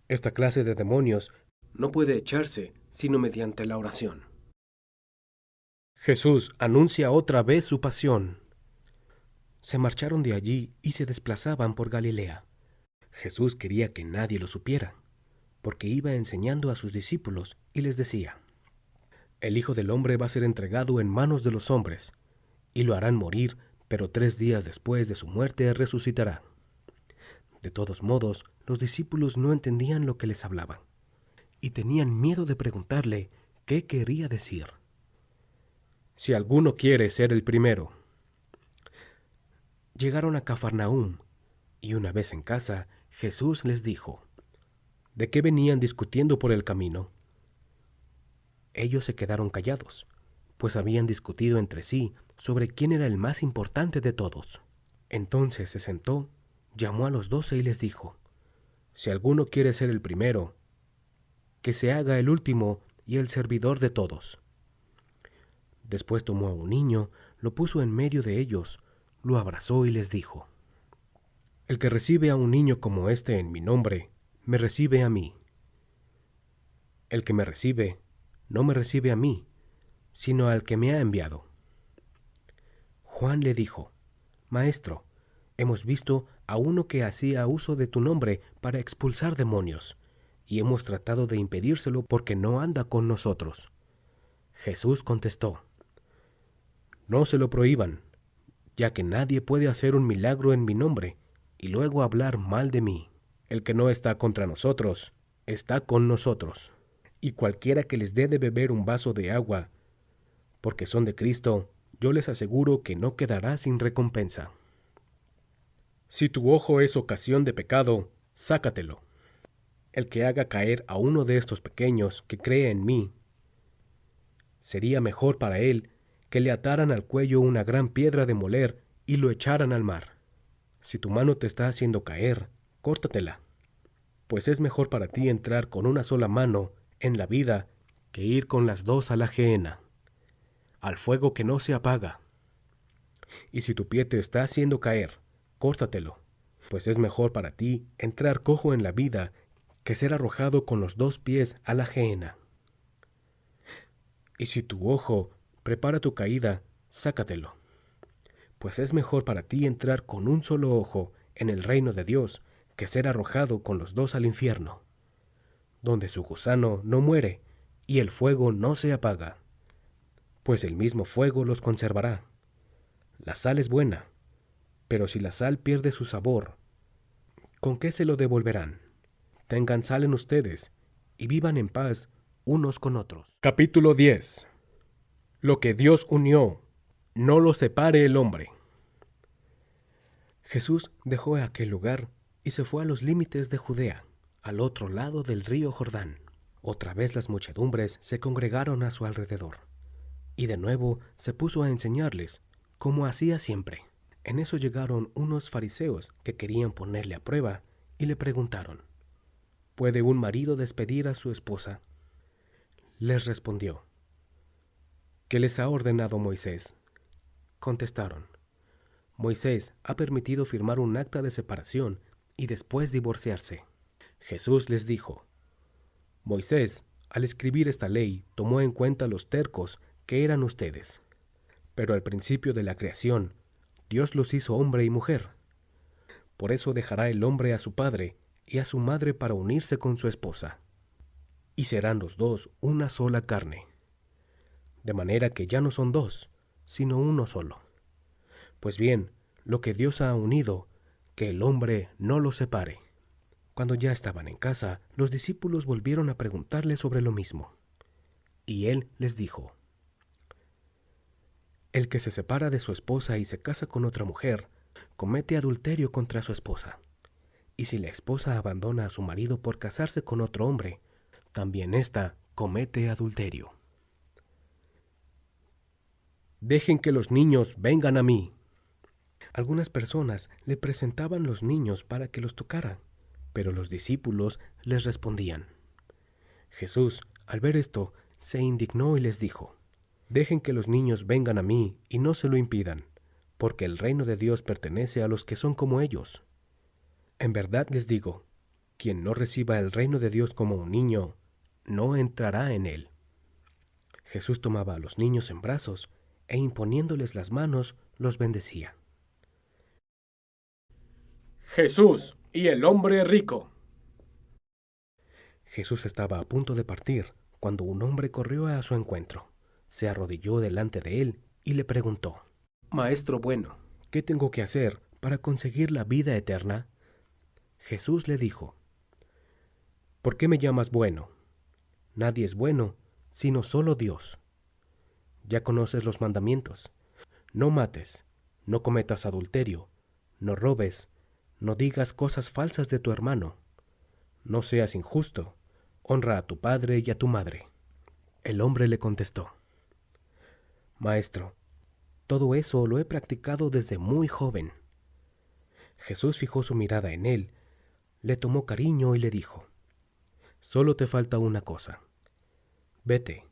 esta clase de demonios no puede echarse sino mediante la oración. Jesús anuncia otra vez su pasión. Se marcharon de allí y se desplazaban por Galilea. Jesús quería que nadie lo supiera, porque iba enseñando a sus discípulos y les decía: el Hijo del Hombre va a ser entregado en manos de los hombres, y lo harán morir, pero 3 días después de su muerte resucitará. De todos modos, los discípulos no entendían lo que les hablaba, y tenían miedo de preguntarle qué quería decir. Si alguno quiere ser el primero. Llegaron a Cafarnaúm, y una vez en casa, Jesús les dijo: ¿de qué venían discutiendo por el camino? Ellos se quedaron callados, pues habían discutido entre sí sobre quién era el más importante de todos. Entonces se sentó, llamó a los 12 y les dijo: si alguno quiere ser el primero, que se haga el último y el servidor de todos. Después tomó a un niño, lo puso en medio de ellos, lo abrazó y les dijo: el que recibe a un niño como este en mi nombre, me recibe a mí. El que me recibe, no me recibe a mí, sino al que me ha enviado. Juan le dijo: Maestro, hemos visto a uno que hacía uso de tu nombre para expulsar demonios, y hemos tratado de impedírselo porque no anda con nosotros. Jesús contestó: no se lo prohíban, ya que nadie puede hacer un milagro en mi nombre y luego hablar mal de mí. El que no está contra nosotros, está con nosotros. Y cualquiera que les dé de beber un vaso de agua, porque son de Cristo, yo les aseguro que no quedará sin recompensa. Si tu ojo es ocasión de pecado, sácatelo. El que haga caer a uno de estos pequeños que cree en mí, sería mejor para él que le ataran al cuello una gran piedra de moler y lo echaran al mar. Si tu mano te está haciendo caer, córtatela, pues es mejor para ti entrar con una sola mano en la vida que ir con las 2 a la gehenna, al fuego que no se apaga. Y si tu pie te está haciendo caer, córtatelo, pues es mejor para ti entrar cojo en la vida que ser arrojado con los 2 pies a la gehenna. Y si tu ojo prepara tu caída, sácatelo, pues es mejor para ti entrar con un solo ojo en el reino de Dios que ser arrojado con los 2 al infierno, donde su gusano no muere y el fuego no se apaga, pues el mismo fuego los conservará. La sal es buena, pero si la sal pierde su sabor, ¿con qué se lo devolverán? Tengan sal en ustedes y vivan en paz unos con otros. Capítulo 10. Lo que Dios unió, no lo separe el hombre. Jesús dejó aquel lugar y se fue a los límites de Judea, al otro lado del río Jordán. Otra vez las muchedumbres se congregaron a su alrededor, y de nuevo se puso a enseñarles, como hacía siempre. En eso llegaron unos fariseos que querían ponerle a prueba y le preguntaron: ¿puede un marido despedir a su esposa? Les respondió: ¿qué les ha ordenado Moisés? Contestaron: Moisés ha permitido firmar un acta de separación y después divorciarse. Jesús les dijo: Moisés, al escribir esta ley, tomó en cuenta los tercos que eran ustedes. Pero al principio de la creación, Dios los hizo hombre y mujer. Por eso dejará el hombre a su padre y a su madre para unirse con su esposa, y serán los 2 una sola carne. De manera que ya no son 2, sino uno solo. Pues bien, lo que Dios ha unido, que el hombre no lo separe. Cuando ya estaban en casa, los discípulos volvieron a preguntarle sobre lo mismo. Y él les dijo: el que se separa de su esposa y se casa con otra mujer, comete adulterio contra su esposa. Y si la esposa abandona a su marido por casarse con otro hombre, también ésta comete adulterio. Dejen que los niños vengan a mí. Algunas personas le presentaban los niños para que los tocara, pero los discípulos les respondían. Jesús, al ver esto, se indignó y les dijo: dejen que los niños vengan a mí y no se lo impidan, porque el reino de Dios pertenece a los que son como ellos. En verdad les digo, quien no reciba el reino de Dios como un niño, no entrará en él. Jesús tomaba a los niños en brazos e imponiéndoles las manos, los bendecía. Jesús y el hombre rico. Jesús estaba a punto de partir cuando un hombre corrió a su encuentro, se arrodilló delante de él y le preguntó: Maestro bueno, ¿qué tengo que hacer para conseguir la vida eterna? Jesús le dijo: ¿por qué me llamas bueno? Nadie es bueno, sino solo Dios. Ya conoces los mandamientos: no mates, no cometas adulterio, no robes, no digas cosas falsas de tu hermano, no seas injusto, honra a tu padre y a tu madre. El hombre le contestó: Maestro, todo eso lo he practicado desde muy joven. Jesús fijó su mirada en él, le tomó cariño y le dijo: solo te falta una cosa. Vete,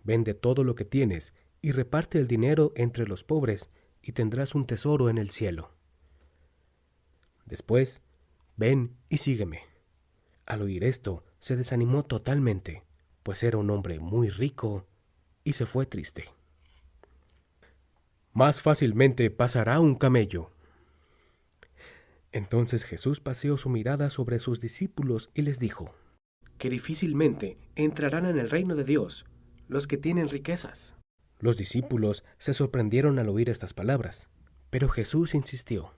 vende todo lo que tienes y reparte el dinero entre los pobres y tendrás un tesoro en el cielo. Después, ven y sígueme. Al oír esto, se desanimó totalmente, pues era un hombre muy rico, y se fue triste. Más fácilmente pasará un camello. Entonces Jesús paseó su mirada sobre sus discípulos y les dijo: que difícilmente entrarán en el reino de Dios los que tienen riquezas. Los discípulos se sorprendieron al oír estas palabras, pero Jesús insistió: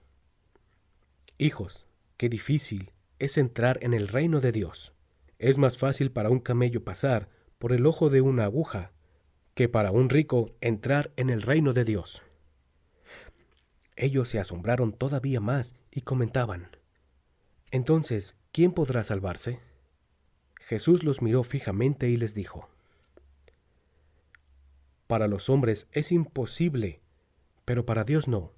hijos, qué difícil es entrar en el reino de Dios. Es más fácil para un camello pasar por el ojo de una aguja que para un rico entrar en el reino de Dios. Ellos se asombraron todavía más y comentaban: entonces, ¿quién podrá salvarse? Jesús los miró fijamente y les dijo: para los hombres es imposible, pero para Dios no,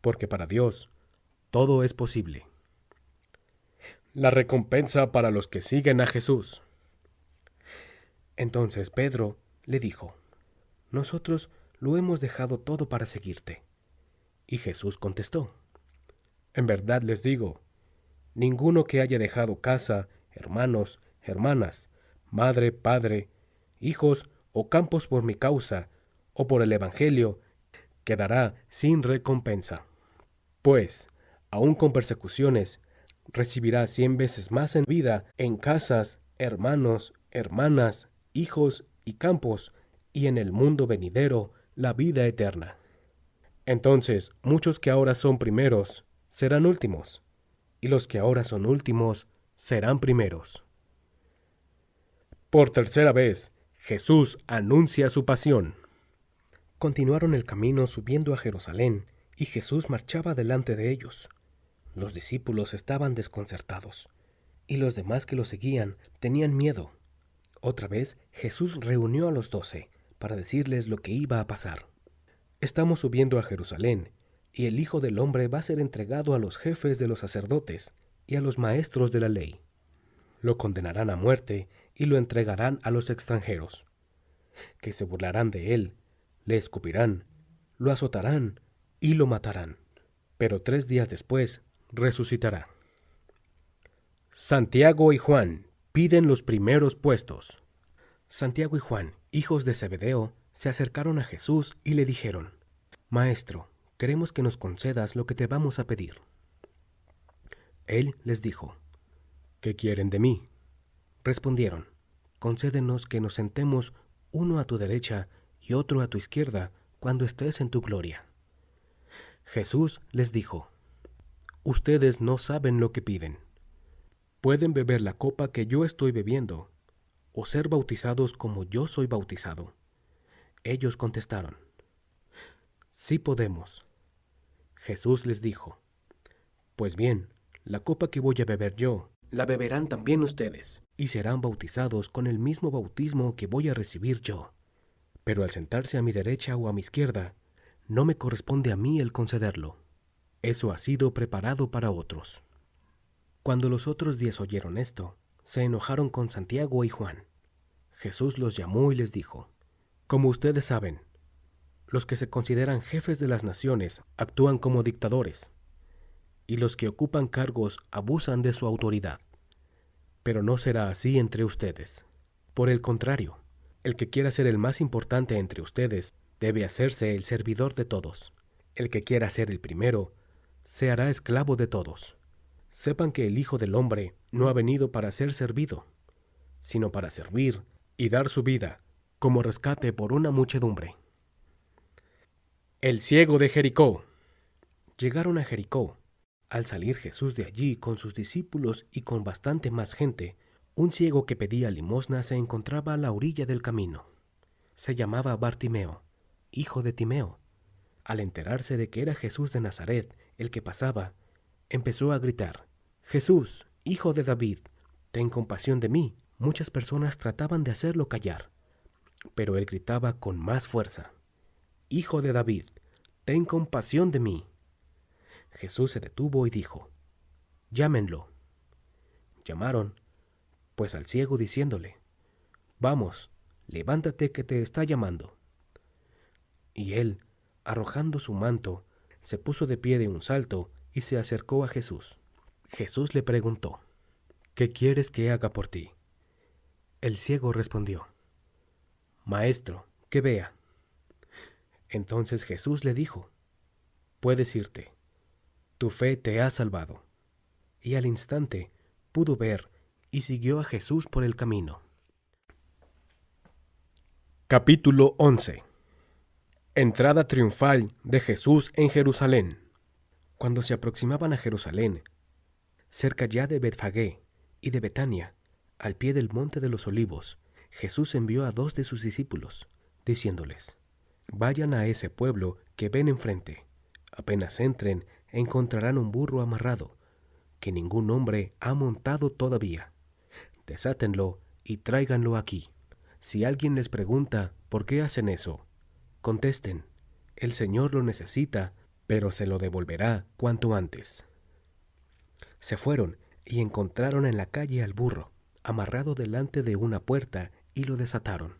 porque para Dios todo es posible. La recompensa para los que siguen a Jesús. Entonces Pedro le dijo: nosotros lo hemos dejado todo para seguirte. Y Jesús contestó: En verdad les digo, ninguno que haya dejado casa, hermanos, hermanas, madre, padre, hijos o campos por mi causa o por el Evangelio, quedará sin recompensa. Pues, aun con persecuciones, recibirá 100 veces más en vida, en casas, hermanos, hermanas, hijos y campos, y en el mundo venidero la vida eterna. Entonces, muchos que ahora son primeros serán últimos, y los que ahora son últimos serán primeros. Por tercera vez, Jesús anuncia su pasión. Continuaron el camino subiendo a Jerusalén, y Jesús marchaba delante de ellos. Los discípulos estaban desconcertados, y los demás que lo seguían tenían miedo. Otra vez Jesús reunió a los 12 para decirles lo que iba a pasar. Estamos subiendo a Jerusalén, y el Hijo del Hombre va a ser entregado a los jefes de los sacerdotes y a los maestros de la ley. Lo condenarán a muerte y lo entregarán a los extranjeros, que se burlarán de él, le escupirán, lo azotarán y lo matarán. Pero 3 días después resucitará. Santiago y Juan piden los primeros puestos. Santiago y Juan, hijos de Zebedeo, se acercaron a Jesús y le dijeron: Maestro, queremos que nos concedas lo que te vamos a pedir. Él les dijo: ¿Qué quieren de mí? Respondieron: Concédenos que nos sentemos uno a tu derecha y otro a tu izquierda cuando estés en tu gloria. Jesús les dijo: Ustedes no saben lo que piden. ¿Pueden beber la copa que yo estoy bebiendo, o ser bautizados como yo soy bautizado? Ellos contestaron: Sí podemos. Jesús les dijo: Pues bien, la copa que voy a beber yo, la beberán también ustedes, y serán bautizados con el mismo bautismo que voy a recibir yo. Pero al sentarse a mi derecha o a mi izquierda, no me corresponde a mí el concederlo. Eso ha sido preparado para otros. Cuando los otros 10 oyeron esto, se enojaron con Santiago y Juan. Jesús los llamó y les dijo: Como ustedes saben, los que se consideran jefes de las naciones actúan como dictadores, y los que ocupan cargos abusan de su autoridad. Pero no será así entre ustedes. Por el contrario, el que quiera ser el más importante entre ustedes debe hacerse el servidor de todos. El que quiera ser el primero se hará esclavo de todos. Sepan que el Hijo del Hombre no ha venido para ser servido, sino para servir y dar su vida como rescate por una muchedumbre. El ciego de Jericó. Llegaron a Jericó. Al salir Jesús de allí con sus discípulos y con bastante más gente, un ciego que pedía limosna se encontraba a la orilla del camino. Se llamaba Bartimeo, hijo de Timeo. Al enterarse de que era Jesús de Nazaret el que pasaba, empezó a gritar: Jesús, hijo de David, ten compasión de mí. Muchas personas trataban de hacerlo callar, pero él gritaba con más fuerza: Hijo de David, ten compasión de mí. Jesús se detuvo y dijo: Llámenlo. Llamaron, pues, al ciego diciéndole: Vamos, levántate que te está llamando. Y él, arrojando su manto, se puso de pie de un salto y se acercó a Jesús. Jesús le preguntó: ¿Qué quieres que haga por ti? El ciego respondió: Maestro, que vea. Entonces Jesús le dijo: Puedes irte, tu fe te ha salvado. Y al instante pudo ver y siguió a Jesús por el camino. Capítulo 11. Entrada triunfal de Jesús en Jerusalén. Cuando se aproximaban a Jerusalén, cerca ya de Betfagé y de Betania, al pie del monte de los Olivos, Jesús envió a 2 de sus discípulos, diciéndoles: Vayan a ese pueblo que ven enfrente. Apenas entren, encontrarán un burro amarrado, que ningún hombre ha montado todavía. Desátenlo y tráiganlo aquí. Si alguien les pregunta por qué hacen eso, contesten: el Señor lo necesita, pero se lo devolverá cuanto antes. Se fueron y encontraron en la calle al burro, amarrado delante de una puerta, y lo desataron.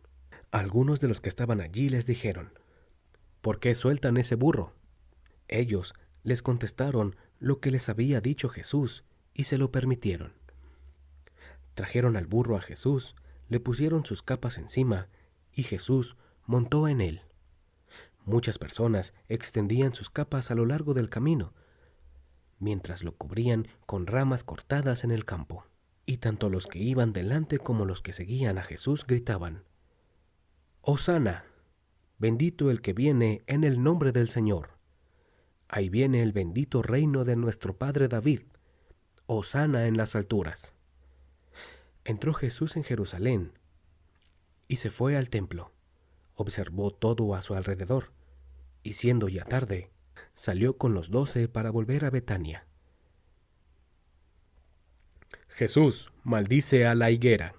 Algunos de los que estaban allí les dijeron: ¿Por qué sueltan ese burro? Ellos les contestaron lo que les había dicho Jesús y se lo permitieron. Trajeron al burro a Jesús, le pusieron sus capas encima y Jesús montó en él. Muchas personas extendían sus capas a lo largo del camino, mientras lo cubrían con ramas cortadas en el campo. Y tanto los que iban delante como los que seguían a Jesús gritaban: «Hosana, bendito el que viene en el nombre del Señor. Ahí viene el bendito reino de nuestro padre David. Hosana en las alturas». Entró Jesús en Jerusalén y se fue al templo. Observó todo a su alrededor, y siendo ya tarde, salió con los 12 para volver a Betania. Jesús maldice a la higuera.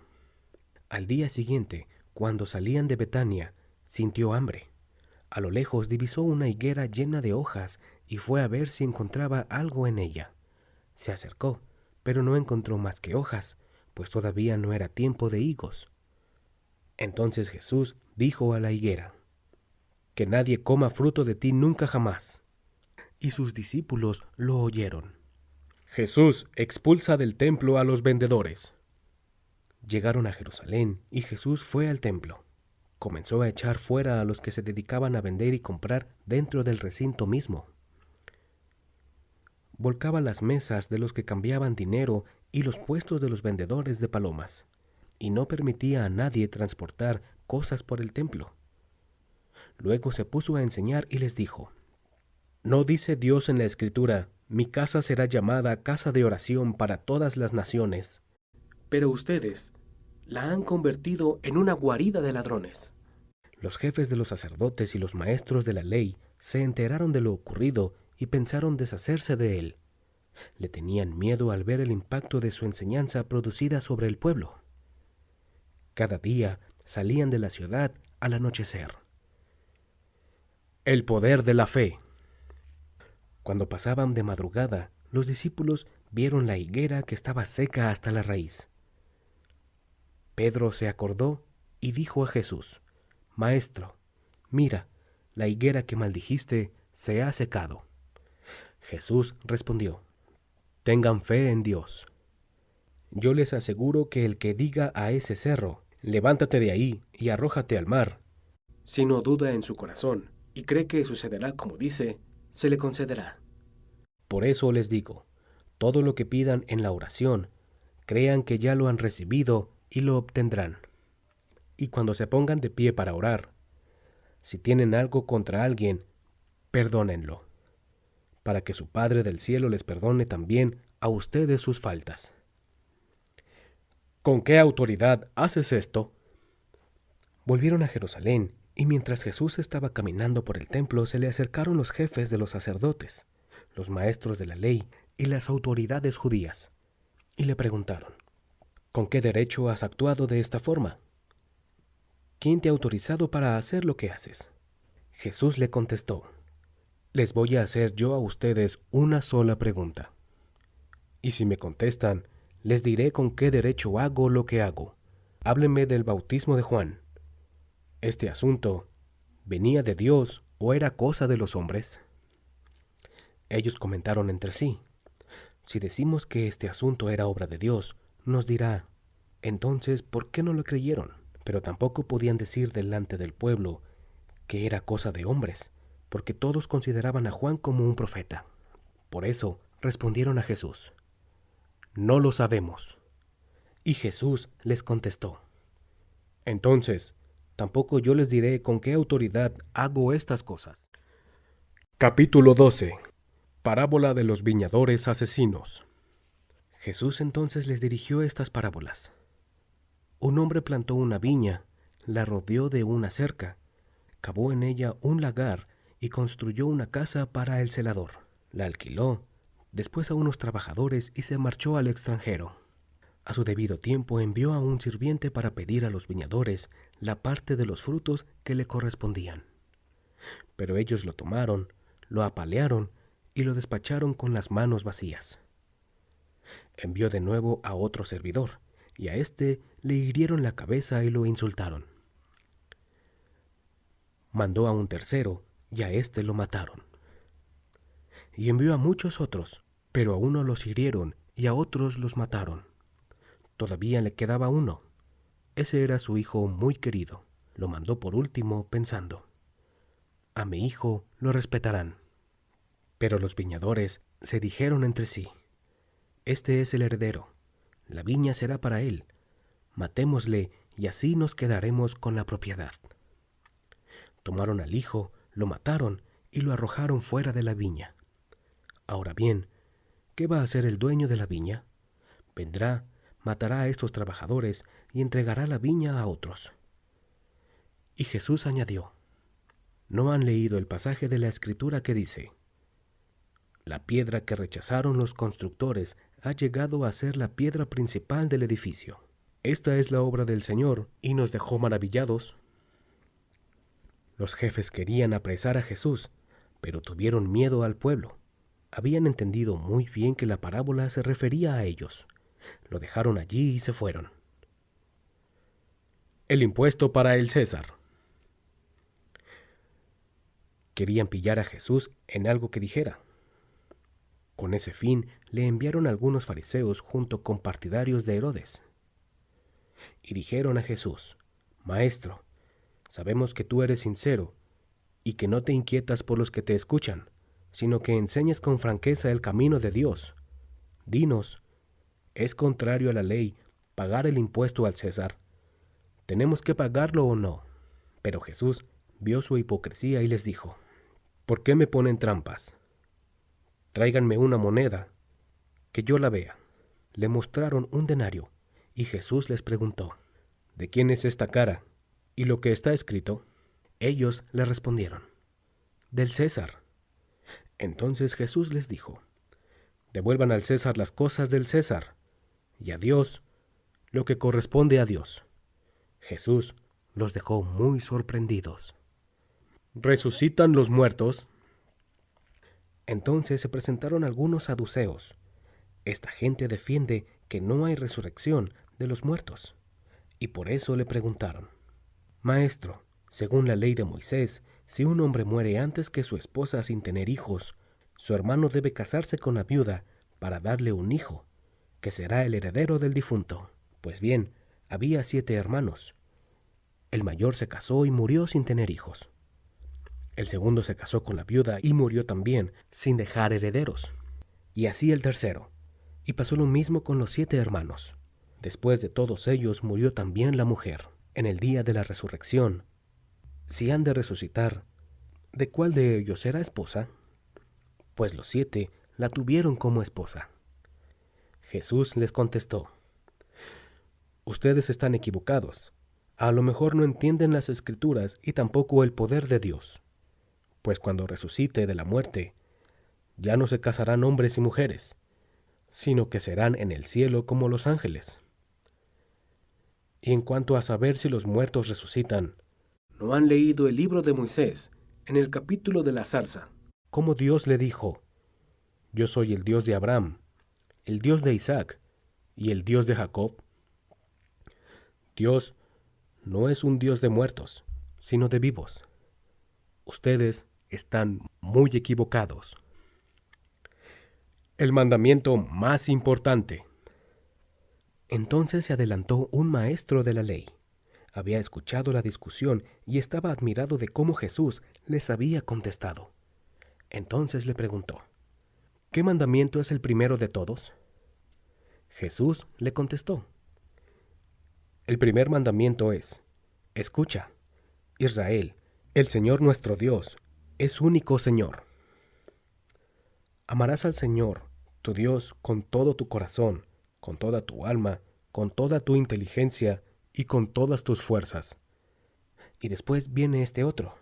Al día siguiente, cuando salían de Betania, sintió hambre. A lo lejos divisó una higuera llena de hojas y fue a ver si encontraba algo en ella. Se acercó, pero no encontró más que hojas, pues todavía no era tiempo de higos. Entonces Jesús dijo a la higuera: «Que nadie coma fruto de ti nunca jamás». Y sus discípulos lo oyeron. Jesús expulsa del templo a los vendedores. Llegaron a Jerusalén y Jesús fue al templo. Comenzó a echar fuera a los que se dedicaban a vender y comprar dentro del recinto mismo. Volcaba las mesas de los que cambiaban dinero y los puestos de los vendedores de palomas, y no permitía a nadie transportar cosas por el templo. Luego se puso a enseñar y les dijo: «¿No dice Dios en la Escritura: mi casa será llamada casa de oración para todas las naciones? Pero ustedes la han convertido en una guarida de ladrones». Los jefes de los sacerdotes y los maestros de la ley se enteraron de lo ocurrido y pensaron deshacerse de él. Le tenían miedo al ver el impacto de su enseñanza producida sobre el pueblo. Cada día salían de la ciudad al anochecer. El poder de la fe. Cuando pasaban de madrugada, los discípulos vieron la higuera que estaba seca hasta la raíz. Pedro se acordó y dijo a Jesús: «Maestro, mira, la higuera que maldijiste se ha secado». Jesús respondió: «Tengan fe en Dios. Yo les aseguro que el que diga a ese cerro: levántate de ahí y arrójate al mar, si no duda en su corazón y cree que sucederá como dice, se le concederá. Por eso les digo, todo lo que pidan en la oración, crean que ya lo han recibido y lo obtendrán. Y cuando se pongan de pie para orar, si tienen algo contra alguien, perdónenlo, para que su Padre del cielo les perdone también a ustedes sus faltas». ¿Con qué autoridad haces esto? Volvieron a Jerusalén, y mientras Jesús estaba caminando por el templo, se le acercaron los jefes de los sacerdotes, los maestros de la ley y las autoridades judías, y le preguntaron: «¿Con qué derecho has actuado de esta forma? ¿Quién te ha autorizado para hacer lo que haces?». Jesús le contestó: «Les voy a hacer yo a ustedes una sola pregunta. Y si me contestan, les diré con qué derecho hago lo que hago. Háblenme del bautismo de Juan. ¿Este asunto venía de Dios o era cosa de los hombres?». Ellos comentaron entre sí: «Si decimos que este asunto era obra de Dios, nos dirá: entonces, ¿por qué no lo creyeron?». Pero tampoco podían decir delante del pueblo que era cosa de hombres, porque todos consideraban a Juan como un profeta. Por eso respondieron a Jesús: «No lo sabemos». Y Jesús les contestó: «Entonces, tampoco yo les diré con qué autoridad hago estas cosas». Capítulo 12. Parábola de los viñadores asesinos. Jesús entonces les dirigió estas parábolas. Un hombre plantó una viña, la rodeó de una cerca, cavó en ella un lagar y construyó una casa para el celador. La alquiló después a unos trabajadores y se marchó al extranjero. A su debido tiempo envió a un sirviente para pedir a los viñadores la parte de los frutos que le correspondían. Pero ellos lo tomaron, lo apalearon y lo despacharon con las manos vacías. Envió de nuevo a otro servidor, y a éste le hirieron la cabeza y lo insultaron. Mandó a un tercero, y a éste lo mataron. Y envió a muchos otros, Pero a uno los hirieron y a otros los mataron. Todavía le quedaba uno. Ese era su hijo muy querido. Lo mandó por último pensando: a mi hijo lo respetarán. Pero los viñadores se dijeron entre sí: este es el heredero, la viña será para él. Matémosle y así nos quedaremos con la propiedad. Tomaron al hijo, lo mataron y lo arrojaron fuera de la viña. Ahora bien, ¿qué va a hacer el dueño de la viña? Vendrá, matará a estos trabajadores y entregará la viña a otros. Y Jesús añadió: ¿no han leído el pasaje de la Escritura que dice: la piedra que rechazaron los constructores ha llegado a ser la piedra principal del edificio? Esta es la obra del Señor y nos dejó maravillados. Los jefes querían apresar a Jesús, pero tuvieron miedo al pueblo. Habían entendido muy bien que la parábola se refería a ellos. Lo dejaron allí y se fueron. El impuesto para el César. Querían pillar a Jesús en algo que dijera. Con ese fin le enviaron algunos fariseos junto con partidarios de Herodes. Y dijeron a Jesús: Maestro, sabemos que tú eres sincero y que no te inquietas por los que te escuchan, sino que enseñas con franqueza el camino de Dios. Dinos, ¿es contrario a la ley pagar el impuesto al César? ¿Tenemos que pagarlo o no? Pero Jesús vio su hipocresía y les dijo: ¿por qué me ponen trampas? Tráiganme una moneda, que yo la vea. Le mostraron un denario, y Jesús les preguntó: ¿de quién es esta cara y lo que está escrito? Ellos le respondieron: del César. Entonces Jesús les dijo: devuelvan al César las cosas del César, y a Dios lo que corresponde a Dios. Jesús los dejó muy sorprendidos. ¿Resucitan los muertos? Entonces se presentaron algunos saduceos. Esta gente defiende que no hay resurrección de los muertos, y por eso le preguntaron: Maestro, según la ley de Moisés, si un hombre muere antes que su esposa sin tener hijos, su hermano debe casarse con la viuda para darle un hijo, que será el heredero del difunto. Pues bien, había 7 hermanos. El mayor se casó y murió sin tener hijos. El segundo se casó con la viuda y murió también, sin dejar herederos. Y así el tercero. Y pasó lo mismo con los 7 hermanos. Después de todos ellos murió también la mujer. En el día de la resurrección, si han de resucitar, ¿de cuál de ellos será esposa? Pues los 7 la tuvieron como esposa. Jesús les contestó: ustedes están equivocados. A lo mejor no entienden las Escrituras y tampoco el poder de Dios. Pues cuando resucite de la muerte, ya no se casarán hombres y mujeres, sino que serán en el cielo como los ángeles. Y en cuanto a saber si los muertos resucitan, ¿no han leído el libro de Moisés, en el capítulo de la zarza, cómo Dios le dijo: yo soy el Dios de Abraham, el Dios de Isaac y el Dios de Jacob? Dios no es un Dios de muertos, sino de vivos. Ustedes están muy equivocados. El mandamiento más importante. Entonces se adelantó un maestro de la ley. Había escuchado la discusión y estaba admirado de cómo Jesús les había contestado. Entonces le preguntó: ¿qué mandamiento es el primero de todos? Jesús le contestó: el primer mandamiento es: escucha, Israel, el Señor nuestro Dios es único Señor. Amarás al Señor, tu Dios, con todo tu corazón, con toda tu alma, con toda tu inteligencia y con todas tus fuerzas. Y después viene este otro: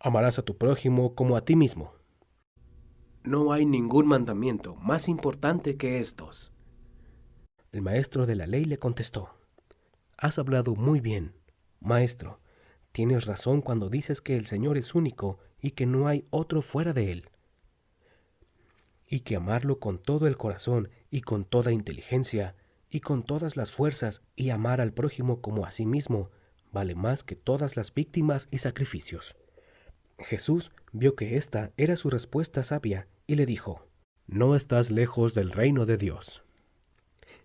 amarás a tu prójimo como a ti mismo. No hay ningún mandamiento más importante que estos. El maestro de la ley le contestó: has hablado muy bien, maestro. Tienes razón cuando dices que el Señor es único y que no hay otro fuera de Él, y que amarlo con todo el corazón y con toda inteligencia y con todas las fuerzas y amar al prójimo como a sí mismo vale más que todas las víctimas y sacrificios. Jesús vio que esta era su respuesta sabia y le dijo: No estás lejos del reino de Dios.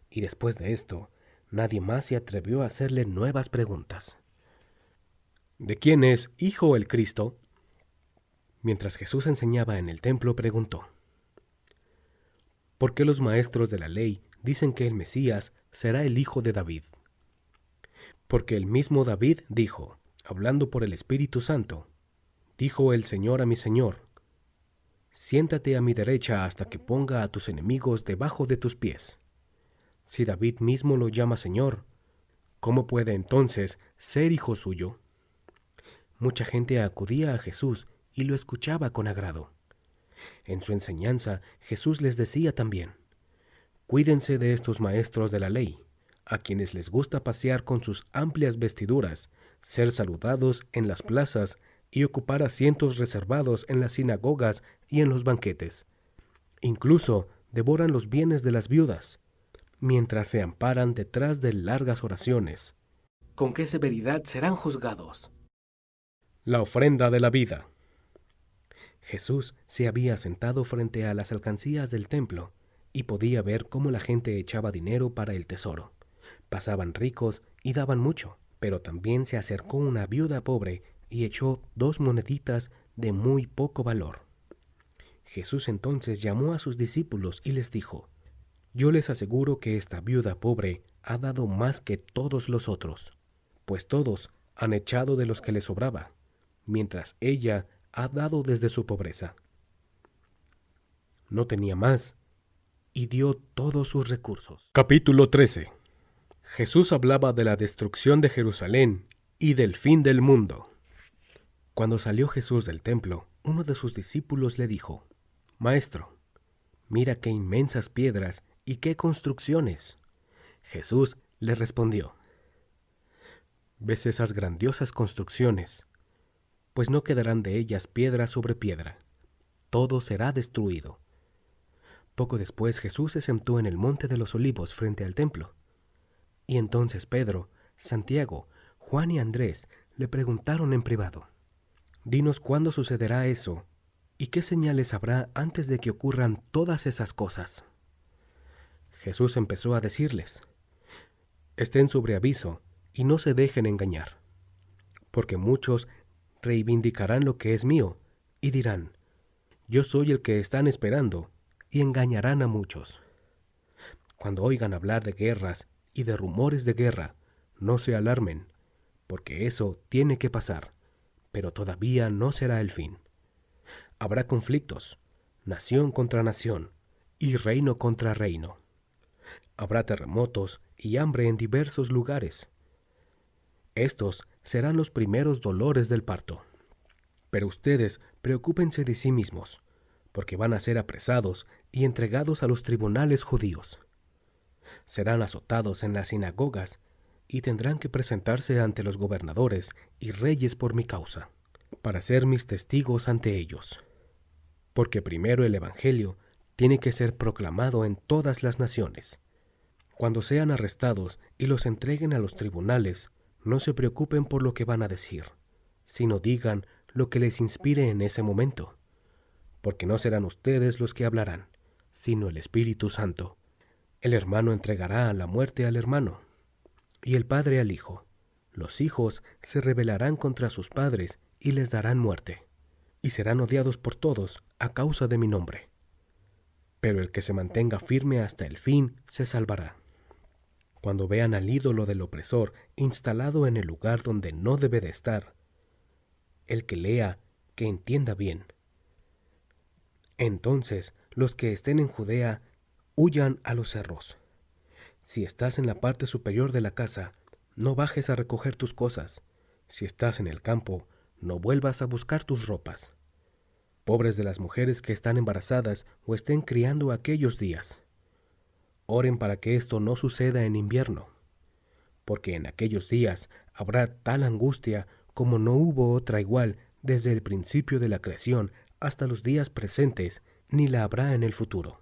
Y después de esto, nadie más se atrevió a hacerle nuevas preguntas. ¿De quién es hijo el Cristo? Mientras Jesús enseñaba en el templo, preguntó: ¿por qué los maestros de la ley dicen que el Mesías será el hijo de David? Porque el mismo David dijo, hablando por el Espíritu Santo: dijo el Señor a mi Señor: siéntate a mi derecha hasta que ponga a tus enemigos debajo de tus pies. Si David mismo lo llama Señor, ¿cómo puede entonces ser hijo suyo? Mucha gente acudía a Jesús y lo escuchaba con agrado. En su enseñanza, Jesús les decía también: cuídense de estos maestros de la ley, a quienes les gusta pasear con sus amplias vestiduras, ser saludados en las plazas y ocupar asientos reservados en las sinagogas y en los banquetes. Incluso devoran los bienes de las viudas, mientras se amparan detrás de largas oraciones. ¿Con qué severidad serán juzgados? La ofrenda de la vida. Jesús se había sentado frente a las alcancías del templo y podía ver cómo la gente echaba dinero para el tesoro. Pasaban ricos y daban mucho, pero también se acercó una viuda pobre y echó 2 moneditas de muy poco valor. Jesús entonces llamó a sus discípulos y les dijo: yo les aseguro que esta viuda pobre ha dado más que todos los otros, pues todos han echado de los que les sobraba, mientras ella ha dado desde su pobreza. No tenía más y dio todos sus recursos. Capítulo 13. Jesús hablaba de la destrucción de Jerusalén y del fin del mundo. Cuando salió Jesús del templo, uno de sus discípulos le dijo: Maestro, mira qué inmensas piedras y qué construcciones. Jesús le respondió: ¿ves esas grandiosas construcciones? Pues no quedarán de ellas piedra sobre piedra. Todo será destruido. Poco después Jesús se sentó en el monte de los Olivos frente al templo. Y entonces Pedro, Santiago, Juan y Andrés le preguntaron en privado: dinos cuándo sucederá eso y qué señales habrá antes de que ocurran todas esas cosas. Jesús empezó a decirles: estén sobre aviso y no se dejen engañar, porque muchos reivindicarán lo que es mío y dirán: yo soy el que están esperando, y engañarán a muchos. Cuando oigan hablar de guerras y de rumores de guerra, no se alarmen, porque eso tiene que pasar, pero todavía no será el fin. Habrá conflictos, nación contra nación y reino contra reino. Habrá terremotos y hambre en diversos lugares. Estos serán los primeros dolores del parto. Pero ustedes preocúpense de sí mismos, porque van a ser apresados y entregados a los tribunales judíos. Serán azotados en las sinagogas y tendrán que presentarse ante los gobernadores y reyes por mi causa, para ser mis testigos ante ellos. Porque primero el Evangelio tiene que ser proclamado en todas las naciones. Cuando sean arrestados y los entreguen a los tribunales, no se preocupen por lo que van a decir, sino digan lo que les inspire en ese momento, porque no serán ustedes los que hablarán, sino el Espíritu Santo. El hermano entregará a la muerte al hermano, y el padre al hijo. Los hijos se rebelarán contra sus padres y les darán muerte, y serán odiados por todos a causa de mi nombre. Pero el que se mantenga firme hasta el fin se salvará. Cuando vean al ídolo del opresor instalado en el lugar donde no debe de estar, el que lea, que entienda bien. Entonces los que estén en Judea huyan a los cerros. Si estás en la parte superior de la casa, no bajes a recoger tus cosas. Si estás en el campo, no vuelvas a buscar tus ropas. Pobres de las mujeres que están embarazadas o estén criando aquellos días. Oren para que esto no suceda en invierno, porque en aquellos días habrá tal angustia como no hubo otra igual desde el principio de la creación hasta los días presentes, ni la habrá en el futuro.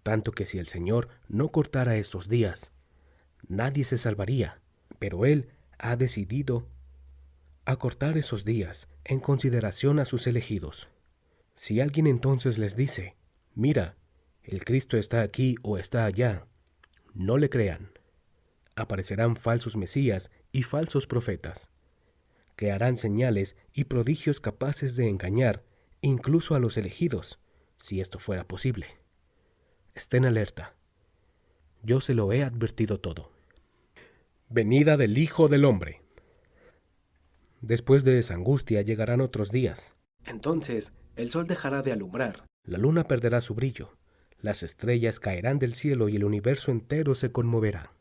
Tanto que si el Señor no cortara estos días, nadie se salvaría, pero Él ha decidido acortar esos días en consideración a sus elegidos. Si alguien entonces les dice: mira, el Cristo está aquí o está allá, no le crean. Aparecerán falsos mesías y falsos profetas, que harán señales y prodigios capaces de engañar incluso a los elegidos, si esto fuera posible. Estén alerta. Yo se lo he advertido todo. Venida del Hijo del Hombre. Después de esa angustia llegarán otros días. Entonces el sol dejará de alumbrar, La luna perderá su brillo, las estrellas caerán del cielo y el universo entero se conmoverá.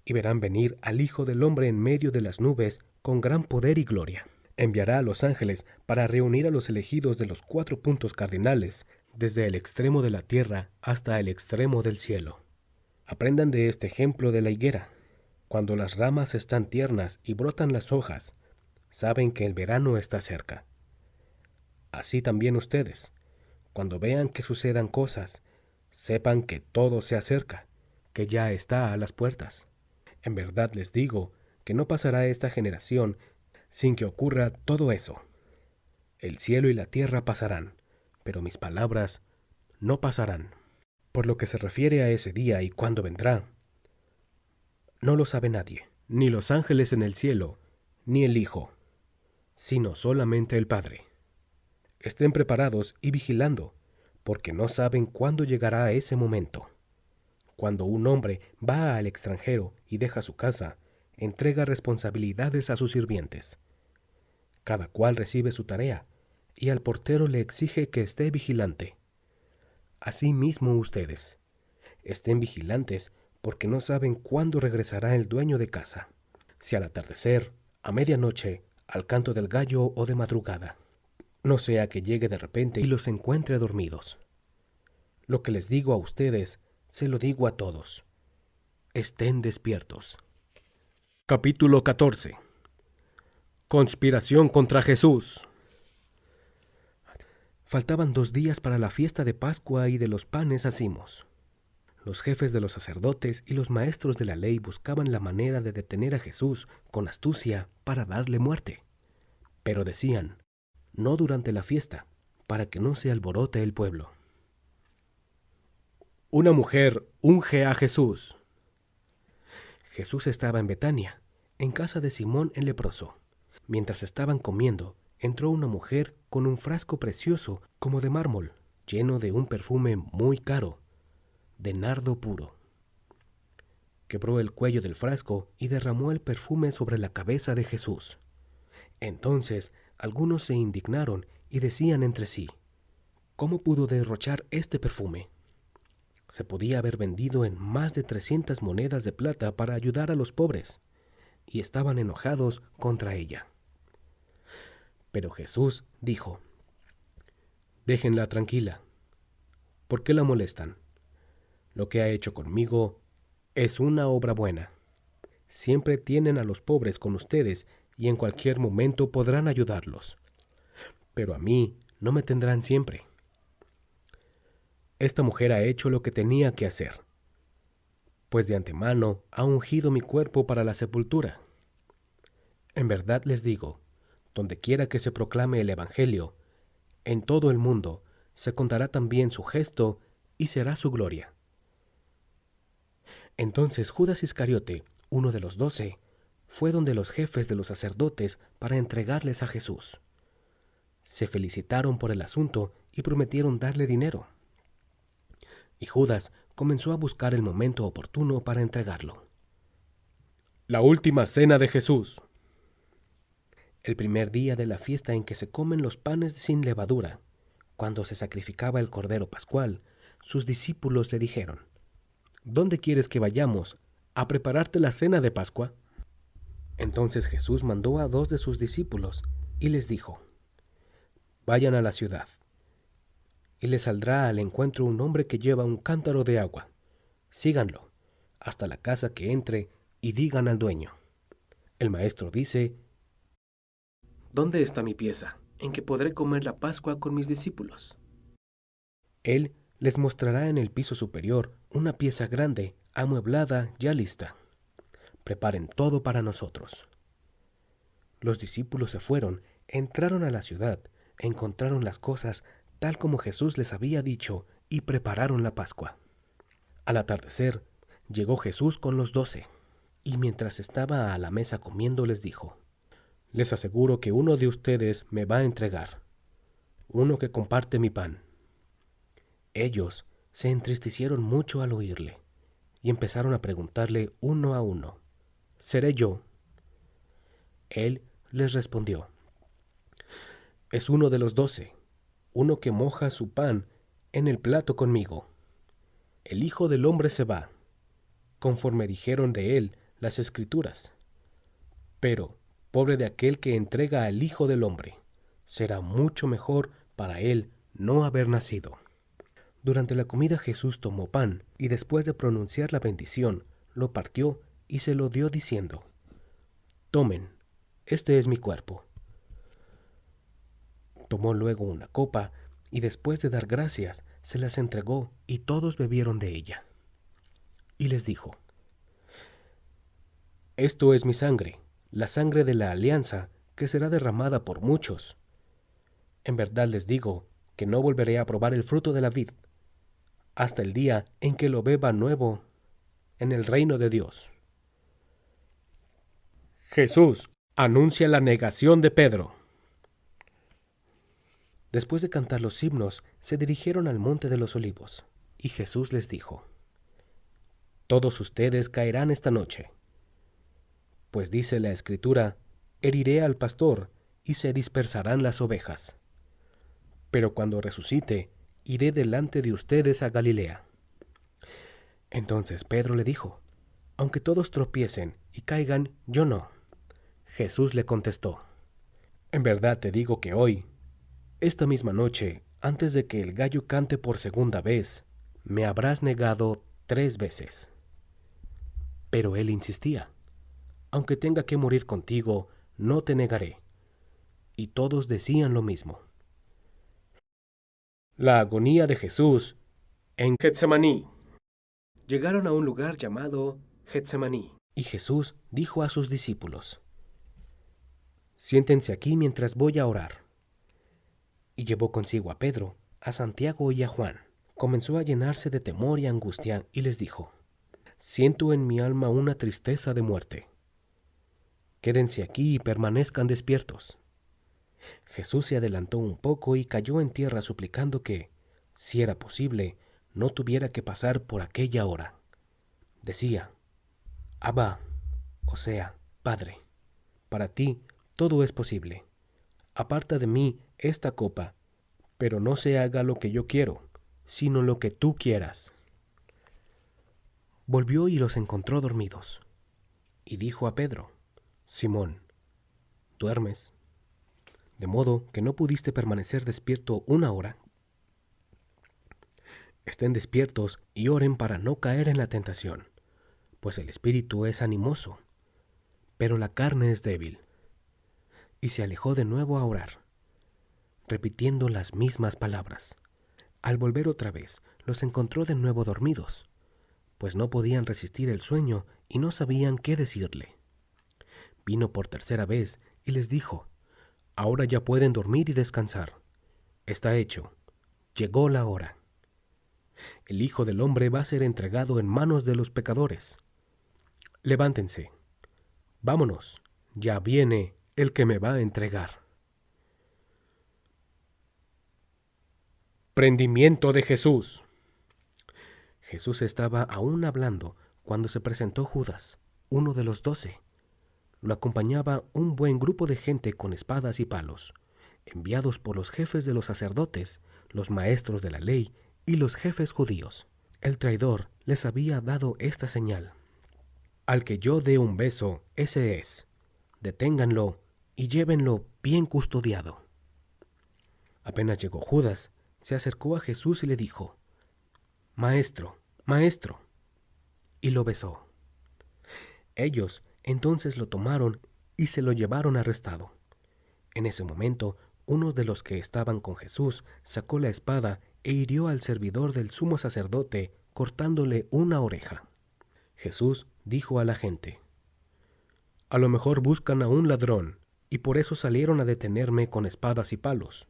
Y verán venir al Hijo del Hombre en medio de las nubes con gran poder y gloria. Enviará a los ángeles para reunir a los elegidos de los 4 puntos cardinales, desde el extremo de la tierra hasta el extremo del cielo. Aprendan de este ejemplo de la higuera. Cuando las ramas están tiernas y brotan las hojas, saben que el verano está cerca. Así también ustedes, cuando vean que sucedan cosas, sepan que todo se acerca, que ya está a las puertas. En verdad les digo que no pasará esta generación sin que ocurra todo eso. El cielo y la tierra pasarán, pero mis palabras no pasarán. Por lo que se refiere a ese día y cuándo vendrá, no lo sabe nadie, ni los ángeles en el cielo, ni el Hijo, sino solamente el Padre. Estén preparados y vigilando, porque no saben cuándo llegará ese momento. Cuando un hombre va al extranjero y deja su casa, entrega responsabilidades a sus sirvientes. Cada cual recibe su tarea, y al portero le exige que esté vigilante. Asimismo ustedes, estén vigilantes, porque no saben cuándo regresará el dueño de casa, si al atardecer, a medianoche, al canto del gallo o de madrugada. No sea que llegue de repente y los encuentre dormidos. Lo que les digo a ustedes, se lo digo a todos. Estén despiertos. Capítulo 14. Conspiración contra Jesús. Faltaban 2 días para la fiesta de Pascua y de los panes hacimos. Los jefes de los sacerdotes y los maestros de la ley buscaban la manera de detener a Jesús con astucia para darle muerte. Pero decían, no durante la fiesta, para que no se alborote el pueblo. Una mujer unge a Jesús. Jesús estaba en Betania, en casa de Simón el leproso. Mientras estaban comiendo, entró una mujer con un frasco precioso como de mármol, lleno de un perfume muy caro, de nardo puro. Quebró el cuello del frasco y derramó el perfume sobre la cabeza de Jesús. Entonces algunos se indignaron y decían entre sí, ¿cómo pudo derrochar este perfume? Se podía haber vendido en más de 300 monedas de plata para ayudar a los pobres, y estaban enojados contra ella. Pero Jesús dijo, déjenla tranquila. ¿Por qué la molestan? Lo que ha hecho conmigo es una obra buena. Siempre tienen a los pobres con ustedes y en cualquier momento podrán ayudarlos. Pero a mí no me tendrán siempre. Esta mujer ha hecho lo que tenía que hacer, pues de antemano ha ungido mi cuerpo para la sepultura. En verdad les digo, donde quiera que se proclame el Evangelio, en todo el mundo se contará también su gesto y será su gloria. Entonces Judas Iscariote, uno de los 12, fue donde los jefes de los sacerdotes para entregarles a Jesús. Se felicitaron por el asunto y prometieron darle dinero. Y Judas comenzó a buscar el momento oportuno para entregarlo. La última cena de Jesús. El primer día de la fiesta en que se comen los panes sin levadura, cuando se sacrificaba el cordero pascual, sus discípulos le dijeron, ¿dónde quieres que vayamos a prepararte la cena de Pascua? Entonces Jesús mandó a 2 de sus discípulos y les dijo, vayan a la ciudad, y les saldrá al encuentro un hombre que lleva un cántaro de agua. Síganlo hasta la casa que entre y digan al dueño, el maestro dice, ¿dónde está mi pieza en que podré comer la Pascua con mis discípulos? Él les mostrará en el piso superior una pieza grande, amueblada, ya lista. Preparen todo para nosotros. Los discípulos se fueron, entraron a la ciudad, encontraron las cosas tal como Jesús les había dicho y prepararon la Pascua. Al atardecer, llegó Jesús con los 12, y mientras estaba a la mesa comiendo les dijo: «Les aseguro que uno de ustedes me va a entregar, uno que comparte mi pan». Ellos se entristecieron mucho al oírle, y empezaron a preguntarle uno a uno: «¿Seré yo?». Él les respondió: «Es uno de los 12, uno que moja su pan en el plato conmigo. El Hijo del Hombre se va, conforme dijeron de él las Escrituras. Pero, pobre de aquel que entrega al Hijo del Hombre, será mucho mejor para él no haber nacido». Durante la comida Jesús tomó pan, y después de pronunciar la bendición, lo partió y se lo dio diciendo: «Tomen, este es mi cuerpo». Tomó luego una copa, y después de dar gracias, se las entregó, y todos bebieron de ella. Y les dijo: «Esto es mi sangre, la sangre de la alianza, que será derramada por muchos. En verdad les digo que no volveré a probar el fruto de la vid, hasta el día en que lo beba nuevo en el reino de Dios». Jesús anuncia la negación de Pedro. Después de cantar los himnos, se dirigieron al monte de los Olivos, y Jesús les dijo: «Todos ustedes caerán esta noche, pues dice la Escritura: heriré al pastor, y se dispersarán las ovejas. Pero cuando resucite, iré delante de ustedes a Galilea». Entonces Pedro le dijo: «Aunque todos tropiecen y caigan, yo no». Jesús le contestó: «En verdad te digo que hoy, esta misma noche, antes de que el gallo cante por segunda vez, me habrás negado 3 veces». Pero él insistía: «Aunque tenga que morir contigo, no te negaré». Y todos decían lo mismo. La agonía de Jesús en Getsemaní. Llegaron a un lugar llamado Getsemaní, y Jesús dijo a sus discípulos: «Siéntense aquí mientras voy a orar». Y llevó consigo a Pedro, a Santiago y a Juan. Comenzó a llenarse de temor y angustia, y les dijo: «Siento en mi alma una tristeza de muerte. Quédense aquí y permanezcan despiertos». Jesús se adelantó un poco y cayó en tierra suplicando que, si era posible, no tuviera que pasar por aquella hora. Decía: «Abba», o sea, Padre, para ti todo es posible. Aparta de mí esta copa, pero no se haga lo que yo quiero, sino lo que tú quieras». Volvió y los encontró dormidos, y dijo a Pedro: «Simón, ¿duermes? ¿De modo que no pudiste permanecer despierto 1 hora? Estén despiertos y oren para no caer en la tentación, pues el espíritu es animoso, pero la carne es débil». Y se alejó de nuevo a orar, repitiendo las mismas palabras. Al volver otra vez, los encontró de nuevo dormidos, pues no podían resistir el sueño y no sabían qué decirle. Vino por 3ª vez y les dijo: «Ahora ya pueden dormir y descansar. Está hecho. Llegó la hora. El Hijo del Hombre va a ser entregado en manos de los pecadores. Levántense. Vámonos. Ya viene el que me va a entregar». Prendimiento de Jesús. Jesús estaba aún hablando cuando se presentó Judas, uno de los 12. Lo acompañaba un buen grupo de gente con espadas y palos, enviados por los jefes de los sacerdotes, los maestros de la ley y los jefes judíos. El traidor les había dado esta señal: «Al que yo dé un beso, ese es. Deténganlo y llévenlo bien custodiado». Apenas llegó Judas, se acercó a Jesús y le dijo: «Maestro, maestro», y lo besó. Ellos entonces lo tomaron y se lo llevaron arrestado. En ese momento, uno de los que estaban con Jesús sacó la espada e hirió al servidor del sumo sacerdote, cortándole una oreja. Jesús dijo a la gente: «A lo mejor buscan a un ladrón, y por eso salieron a detenerme con espadas y palos.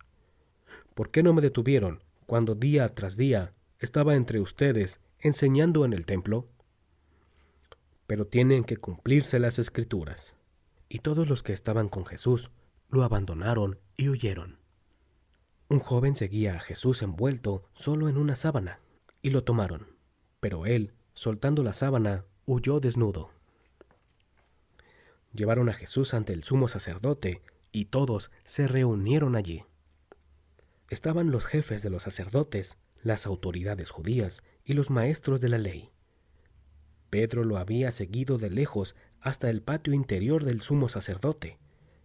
¿Por qué no me detuvieron cuando día tras día estaba entre ustedes enseñando en el templo? Pero tienen que cumplirse las Escrituras. Y todos los que estaban con Jesús lo abandonaron y huyeron. Un joven seguía a Jesús envuelto solo en una sábana, y lo tomaron, pero él, soltando la sábana, huyó desnudo. Llevaron a Jesús ante el sumo sacerdote, y todos se reunieron allí. Estaban los jefes de los sacerdotes, las autoridades judías y los maestros de la ley. Pedro lo había seguido de lejos hasta el patio interior del sumo sacerdote,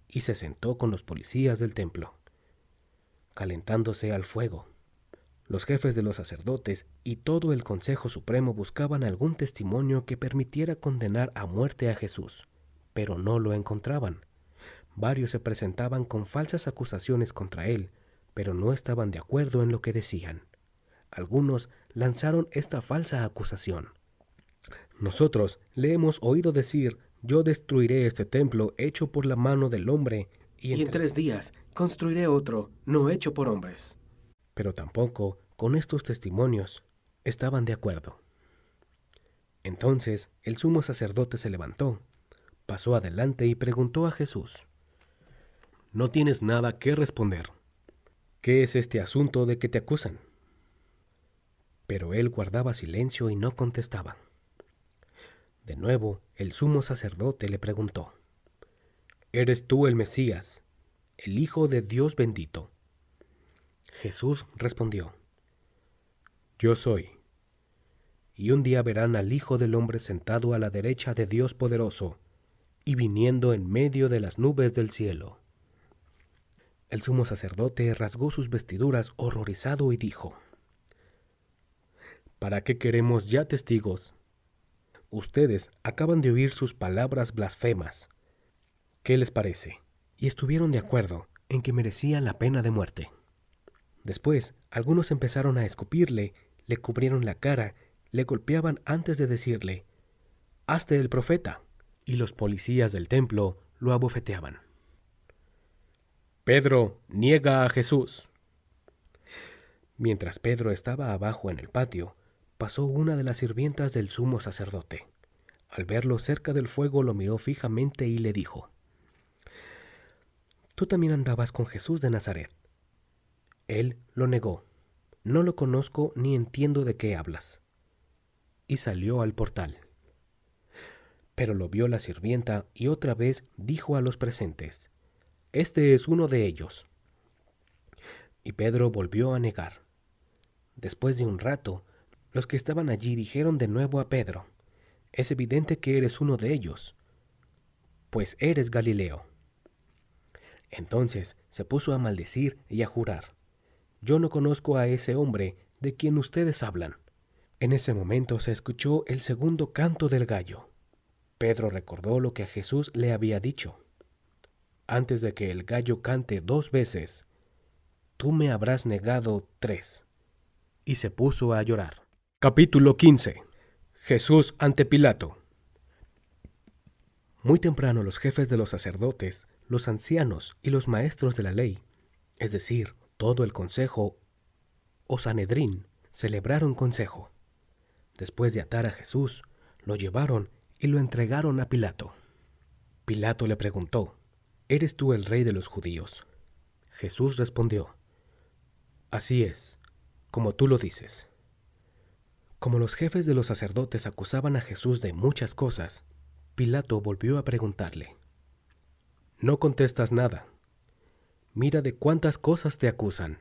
y se sentó con los policías del templo, calentándose al fuego. Los jefes de los sacerdotes y todo el Consejo Supremo buscaban algún testimonio que permitiera condenar a muerte a Jesús, pero no lo encontraban. Varios se presentaban con falsas acusaciones contra él, pero no estaban de acuerdo en lo que decían. Algunos lanzaron esta falsa acusación: nosotros le hemos oído decir: yo destruiré este templo hecho por la mano del hombre, y en 3 días construiré otro no hecho por hombres. Pero tampoco con estos testimonios estaban de acuerdo. Entonces el sumo sacerdote se levantó, pasó adelante y preguntó a Jesús: ¿no tienes nada que responder? ¿Qué es este asunto de que te acusan? Pero él guardaba silencio y no contestaba. De nuevo, el sumo sacerdote le preguntó: ¿eres tú el Mesías, el Hijo de Dios bendito? Jesús respondió: yo soy. Y un día verán al Hijo del Hombre sentado a la derecha de Dios poderoso, y viniendo en medio de las nubes del cielo. El sumo sacerdote rasgó sus vestiduras horrorizado y dijo: ¿para qué queremos ya testigos? Ustedes acaban de oír sus palabras blasfemas. ¿Qué les parece? Y estuvieron de acuerdo en que merecía la pena de muerte. Después, algunos empezaron a escupirle, le cubrieron la cara, le golpeaban antes de decirle: «¡Hazte el profeta!», y los policías del templo lo abofeteaban. Pedro niega a Jesús. Mientras Pedro estaba abajo en el patio, pasó una de las sirvientas del sumo sacerdote. Al verlo cerca del fuego, lo miró fijamente y le dijo: «Tú también andabas con Jesús de Nazaret». Él lo negó: «No lo conozco ni entiendo de qué hablas». Y salió al portal. Pero lo vio la sirvienta y otra vez dijo a los presentes: «Este es uno de ellos». Y Pedro volvió a negar. Después de un rato, los que estaban allí dijeron de nuevo a Pedro: «Es evidente que eres uno de ellos, pues eres Galileo». Entonces se puso a maldecir y a jurar: «Yo no conozco a ese hombre de quien ustedes hablan». En ese momento se escuchó el segundo canto del gallo. Pedro recordó lo que Jesús le había dicho: «Antes de que el gallo cante 2 veces, tú me habrás negado 3». Y se puso a llorar. Capítulo 15. Jesús ante Pilato. Muy temprano los jefes de los sacerdotes, los ancianos y los maestros de la ley, es decir, todo el consejo o Sanedrín, celebraron consejo. Después de atar a Jesús, lo llevaron y lo entregaron a Pilato. Pilato le preguntó: «¿Eres tú el rey de los judíos?». Jesús respondió: «Así es, como tú lo dices». Como los jefes de los sacerdotes acusaban a Jesús de muchas cosas, Pilato volvió a preguntarle: «¿No contestas nada? Mira de cuántas cosas te acusan».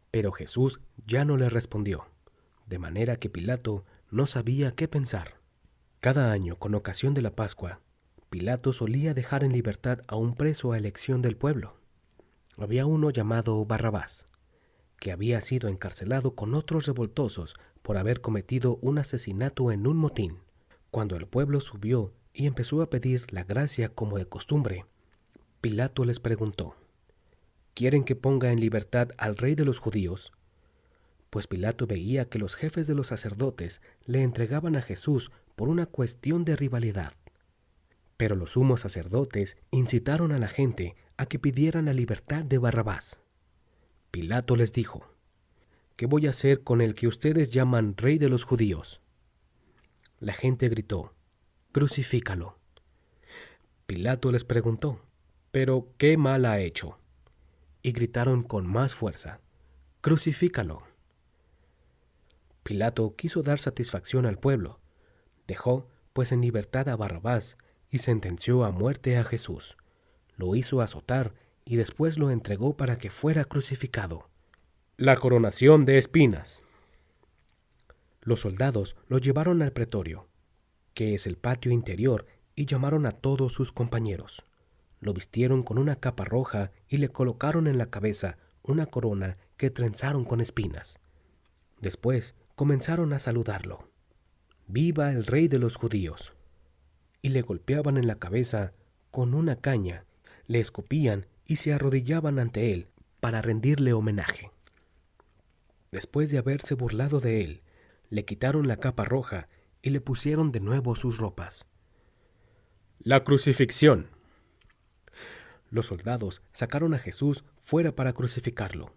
Pero Jesús ya no le respondió, de manera que Pilato no sabía qué pensar. Cada año, con ocasión de la Pascua, Pilato solía dejar en libertad a un preso a elección del pueblo. Había uno llamado Barrabás, que había sido encarcelado con otros revoltosos por haber cometido un asesinato en un motín. Cuando el pueblo subió y empezó a pedir la gracia como de costumbre, Pilato les preguntó: «¿Quieren que ponga en libertad al rey de los judíos?». Pues Pilato veía que los jefes de los sacerdotes le entregaban a Jesús por una cuestión de rivalidad. Pero los sumos sacerdotes incitaron a la gente a que pidieran la libertad de Barrabás. Pilato les dijo: ¿qué voy a hacer con el que ustedes llaman Rey de los Judíos? La gente gritó, «Crucifícalo». Pilato les preguntó, «¿Pero qué mal ha hecho?» Y gritaron con más fuerza, «Crucifícalo». Pilato quiso dar satisfacción al pueblo. Dejó, pues, en libertad a Barrabás y sentenció a muerte a Jesús. Lo hizo azotar y después lo entregó para que fuera crucificado. La coronación de espinas. Los soldados lo llevaron al pretorio, que es el patio interior, y llamaron a todos sus compañeros. Lo vistieron con una capa roja y le colocaron en la cabeza una corona que trenzaron con espinas. Después comenzaron a saludarlo. «¡Viva el Rey de los Judíos!» Y le golpeaban en la cabeza con una caña, le escupían y se arrodillaban ante él para rendirle homenaje. Después de haberse burlado de él, le quitaron la capa roja y le pusieron de nuevo sus ropas. La crucifixión. Los soldados sacaron a Jesús fuera para crucificarlo.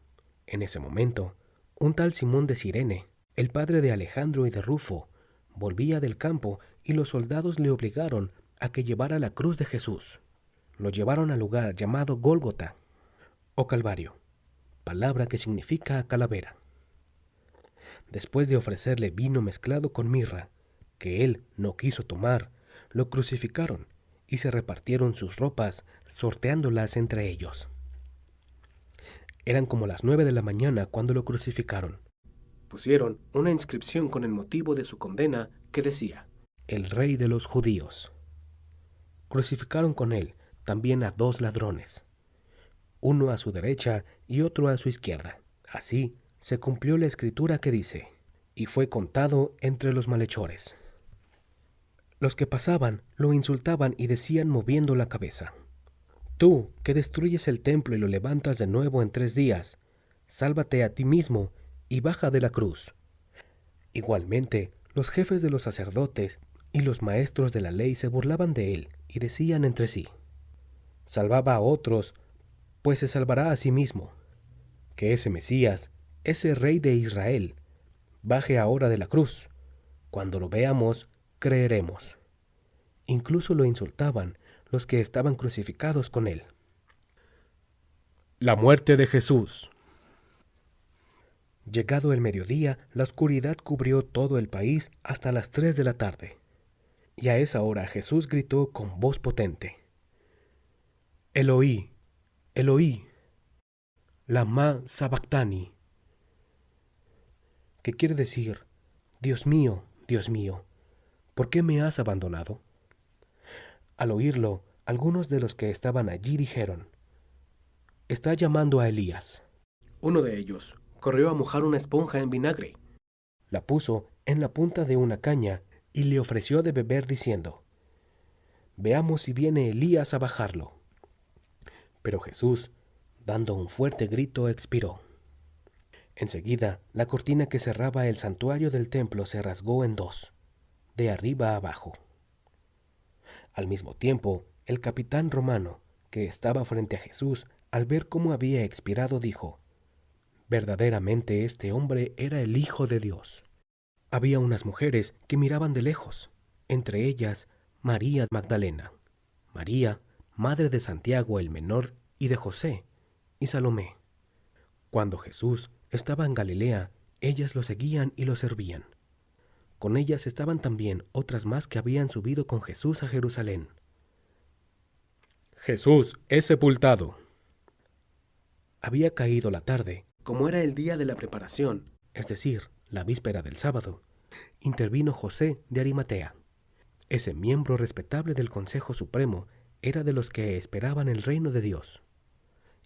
En ese momento, un tal Simón de Cirene, el padre de Alejandro y de Rufo, volvía del campo y los soldados le obligaron a que llevara la cruz de Jesús. Lo llevaron al lugar llamado Gólgota o Calvario, palabra que significa calavera. Después de ofrecerle vino mezclado con mirra, que él no quiso tomar, lo crucificaron y se repartieron sus ropas, sorteándolas entre ellos. Eran como las 9 de la mañana cuando lo crucificaron. Pusieron una inscripción con el motivo de su condena que decía, «El Rey de los Judíos». Crucificaron con él también a 2 ladrones, uno a su derecha y otro a su izquierda. Así se cumplió la escritura que dice, «Y fue contado entre los malhechores». Los que pasaban lo insultaban y decían moviendo la cabeza, «Tú, que destruyes el templo y lo levantas de nuevo en 3 días, sálvate a ti mismo y baja de la cruz». Igualmente, los jefes de los sacerdotes y los maestros de la ley se burlaban de él y decían entre sí, «Salvaba a otros, pues se salvará a sí mismo. Que ese Mesías, ese Rey de Israel, baje ahora de la cruz. Cuando lo veamos, creeremos». Incluso lo insultaban los que estaban crucificados con él. La muerte de Jesús. Llegado el mediodía, la oscuridad cubrió todo el país hasta las 3 de la tarde. Y a esa hora Jesús gritó con voz potente, «Eloí, Eloí, lama sabactani», que quiere decir, Dios mío, ¿por qué me has abandonado?» Al oírlo, algunos de los que estaban allí dijeron, «Está llamando a Elías». Uno de ellos corrió a mojar una esponja en vinagre, la puso en la punta de una caña y le ofreció de beber diciendo, «Veamos si viene Elías a bajarlo». Pero Jesús, dando un fuerte grito, expiró. Enseguida, la cortina que cerraba el santuario del templo se rasgó en 2, de arriba a abajo. Al mismo tiempo, el capitán romano, que estaba frente a Jesús, al ver cómo había expirado, dijo, «Verdaderamente este hombre era el Hijo de Dios». Había unas mujeres que miraban de lejos, entre ellas María Magdalena, María, madre de Santiago el menor y de José, y Salomé. Cuando Jesús estaba en Galilea, ellas lo seguían y lo servían. Con ellas estaban también otras más que habían subido con Jesús a Jerusalén. Jesús es sepultado. Había caído la tarde. Como era el día de la preparación, es decir, la víspera del sábado, intervino José de Arimatea. Ese miembro respetable del Consejo Supremo era de los que esperaban el reino de Dios.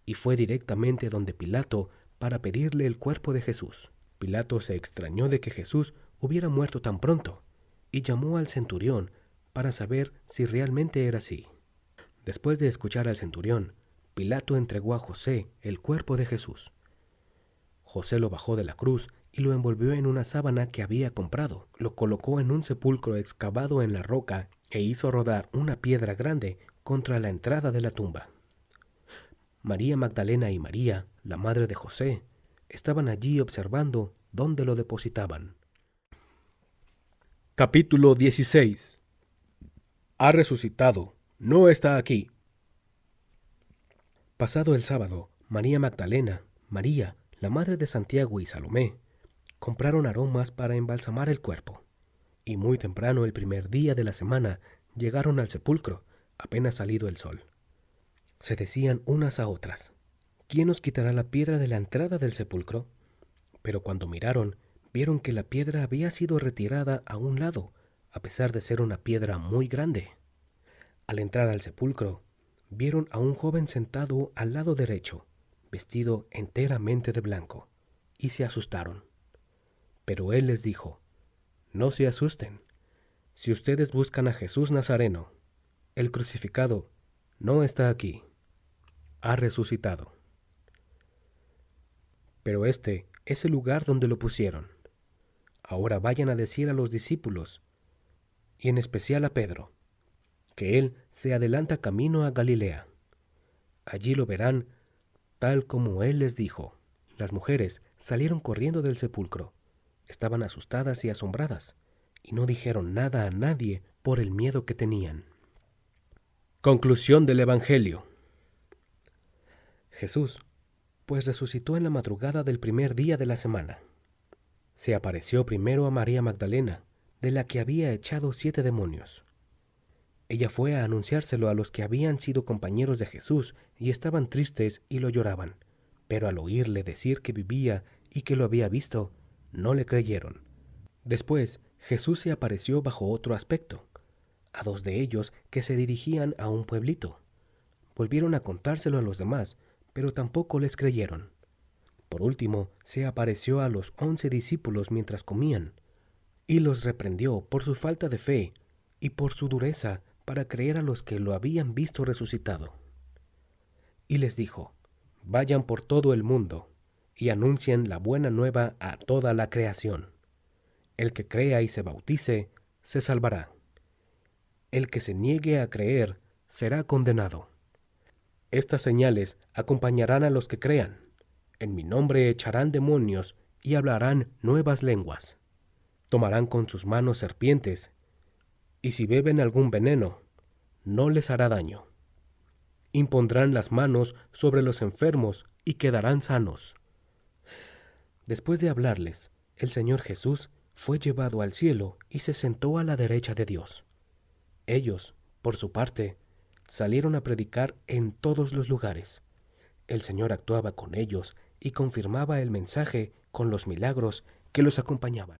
Y fue directamente donde Pilato para pedirle el cuerpo de Jesús. Pilato se extrañó de que Jesús hubiera muerto tan pronto y llamó al centurión para saber si realmente era así. Después de escuchar al centurión, Pilato entregó a José el cuerpo de Jesús. José lo bajó de la cruz y lo envolvió en una sábana que había comprado. Lo colocó en un sepulcro excavado en la roca e hizo rodar una piedra grande contra la entrada de la tumba. María Magdalena y María, la madre de José, estaban allí observando dónde lo depositaban. Capítulo 16. Ha resucitado, no está aquí. Pasado el sábado, María Magdalena, María, la madre de Santiago y Salomé, compraron aromas para embalsamar el cuerpo. Y muy temprano el primer día de la semana llegaron al sepulcro, apenas salido el sol. Se decían unas a otras: ¿quién nos quitará la piedra de la entrada del sepulcro? Pero cuando miraron, vieron que la piedra había sido retirada a un lado, a pesar de ser una piedra muy grande. Al entrar al sepulcro, vieron a un joven sentado al lado derecho, vestido enteramente de blanco, y se asustaron. Pero él les dijo: no se asusten. Si ustedes buscan a Jesús Nazareno, el crucificado, no está aquí. Ha resucitado. Pero este es el lugar donde lo pusieron. Ahora vayan a decir a los discípulos, y en especial a Pedro, que él se adelanta camino a Galilea. Allí lo verán tal como él les dijo. Las mujeres salieron corriendo del sepulcro. Estaban asustadas y asombradas, y no dijeron nada a nadie por el miedo que tenían. Conclusión del Evangelio. Jesús, pues resucitó en la madrugada del primer día de la semana. Se apareció primero a María Magdalena, de la que había echado 7 demonios. Ella fue a anunciárselo a los que habían sido compañeros de Jesús y estaban tristes y lo lloraban, pero al oírle decir que vivía y que lo había visto, no le creyeron. Después, Jesús se apareció bajo otro aspecto, a 2 de ellos que se dirigían a un pueblito. Volvieron a contárselo a los demás, pero tampoco les creyeron. Por último, se apareció a los 11 discípulos mientras comían, y los reprendió por su falta de fe y por su dureza para creer a los que lo habían visto resucitado. Y les dijo: vayan por todo el mundo y anuncien la buena nueva a toda la creación. El que crea y se bautice, se salvará. El que se niegue a creer, será condenado. Estas señales acompañarán a los que crean. En mi nombre echarán demonios y hablarán nuevas lenguas. Tomarán con sus manos serpientes, y si beben algún veneno, no les hará daño. Impondrán las manos sobre los enfermos y quedarán sanos. Después de hablarles, el Señor Jesús fue llevado al cielo y se sentó a la derecha de Dios. Ellos, por su parte, salieron a predicar en todos los lugares. El Señor actuaba con ellos y confirmaba el mensaje con los milagros que los acompañaban.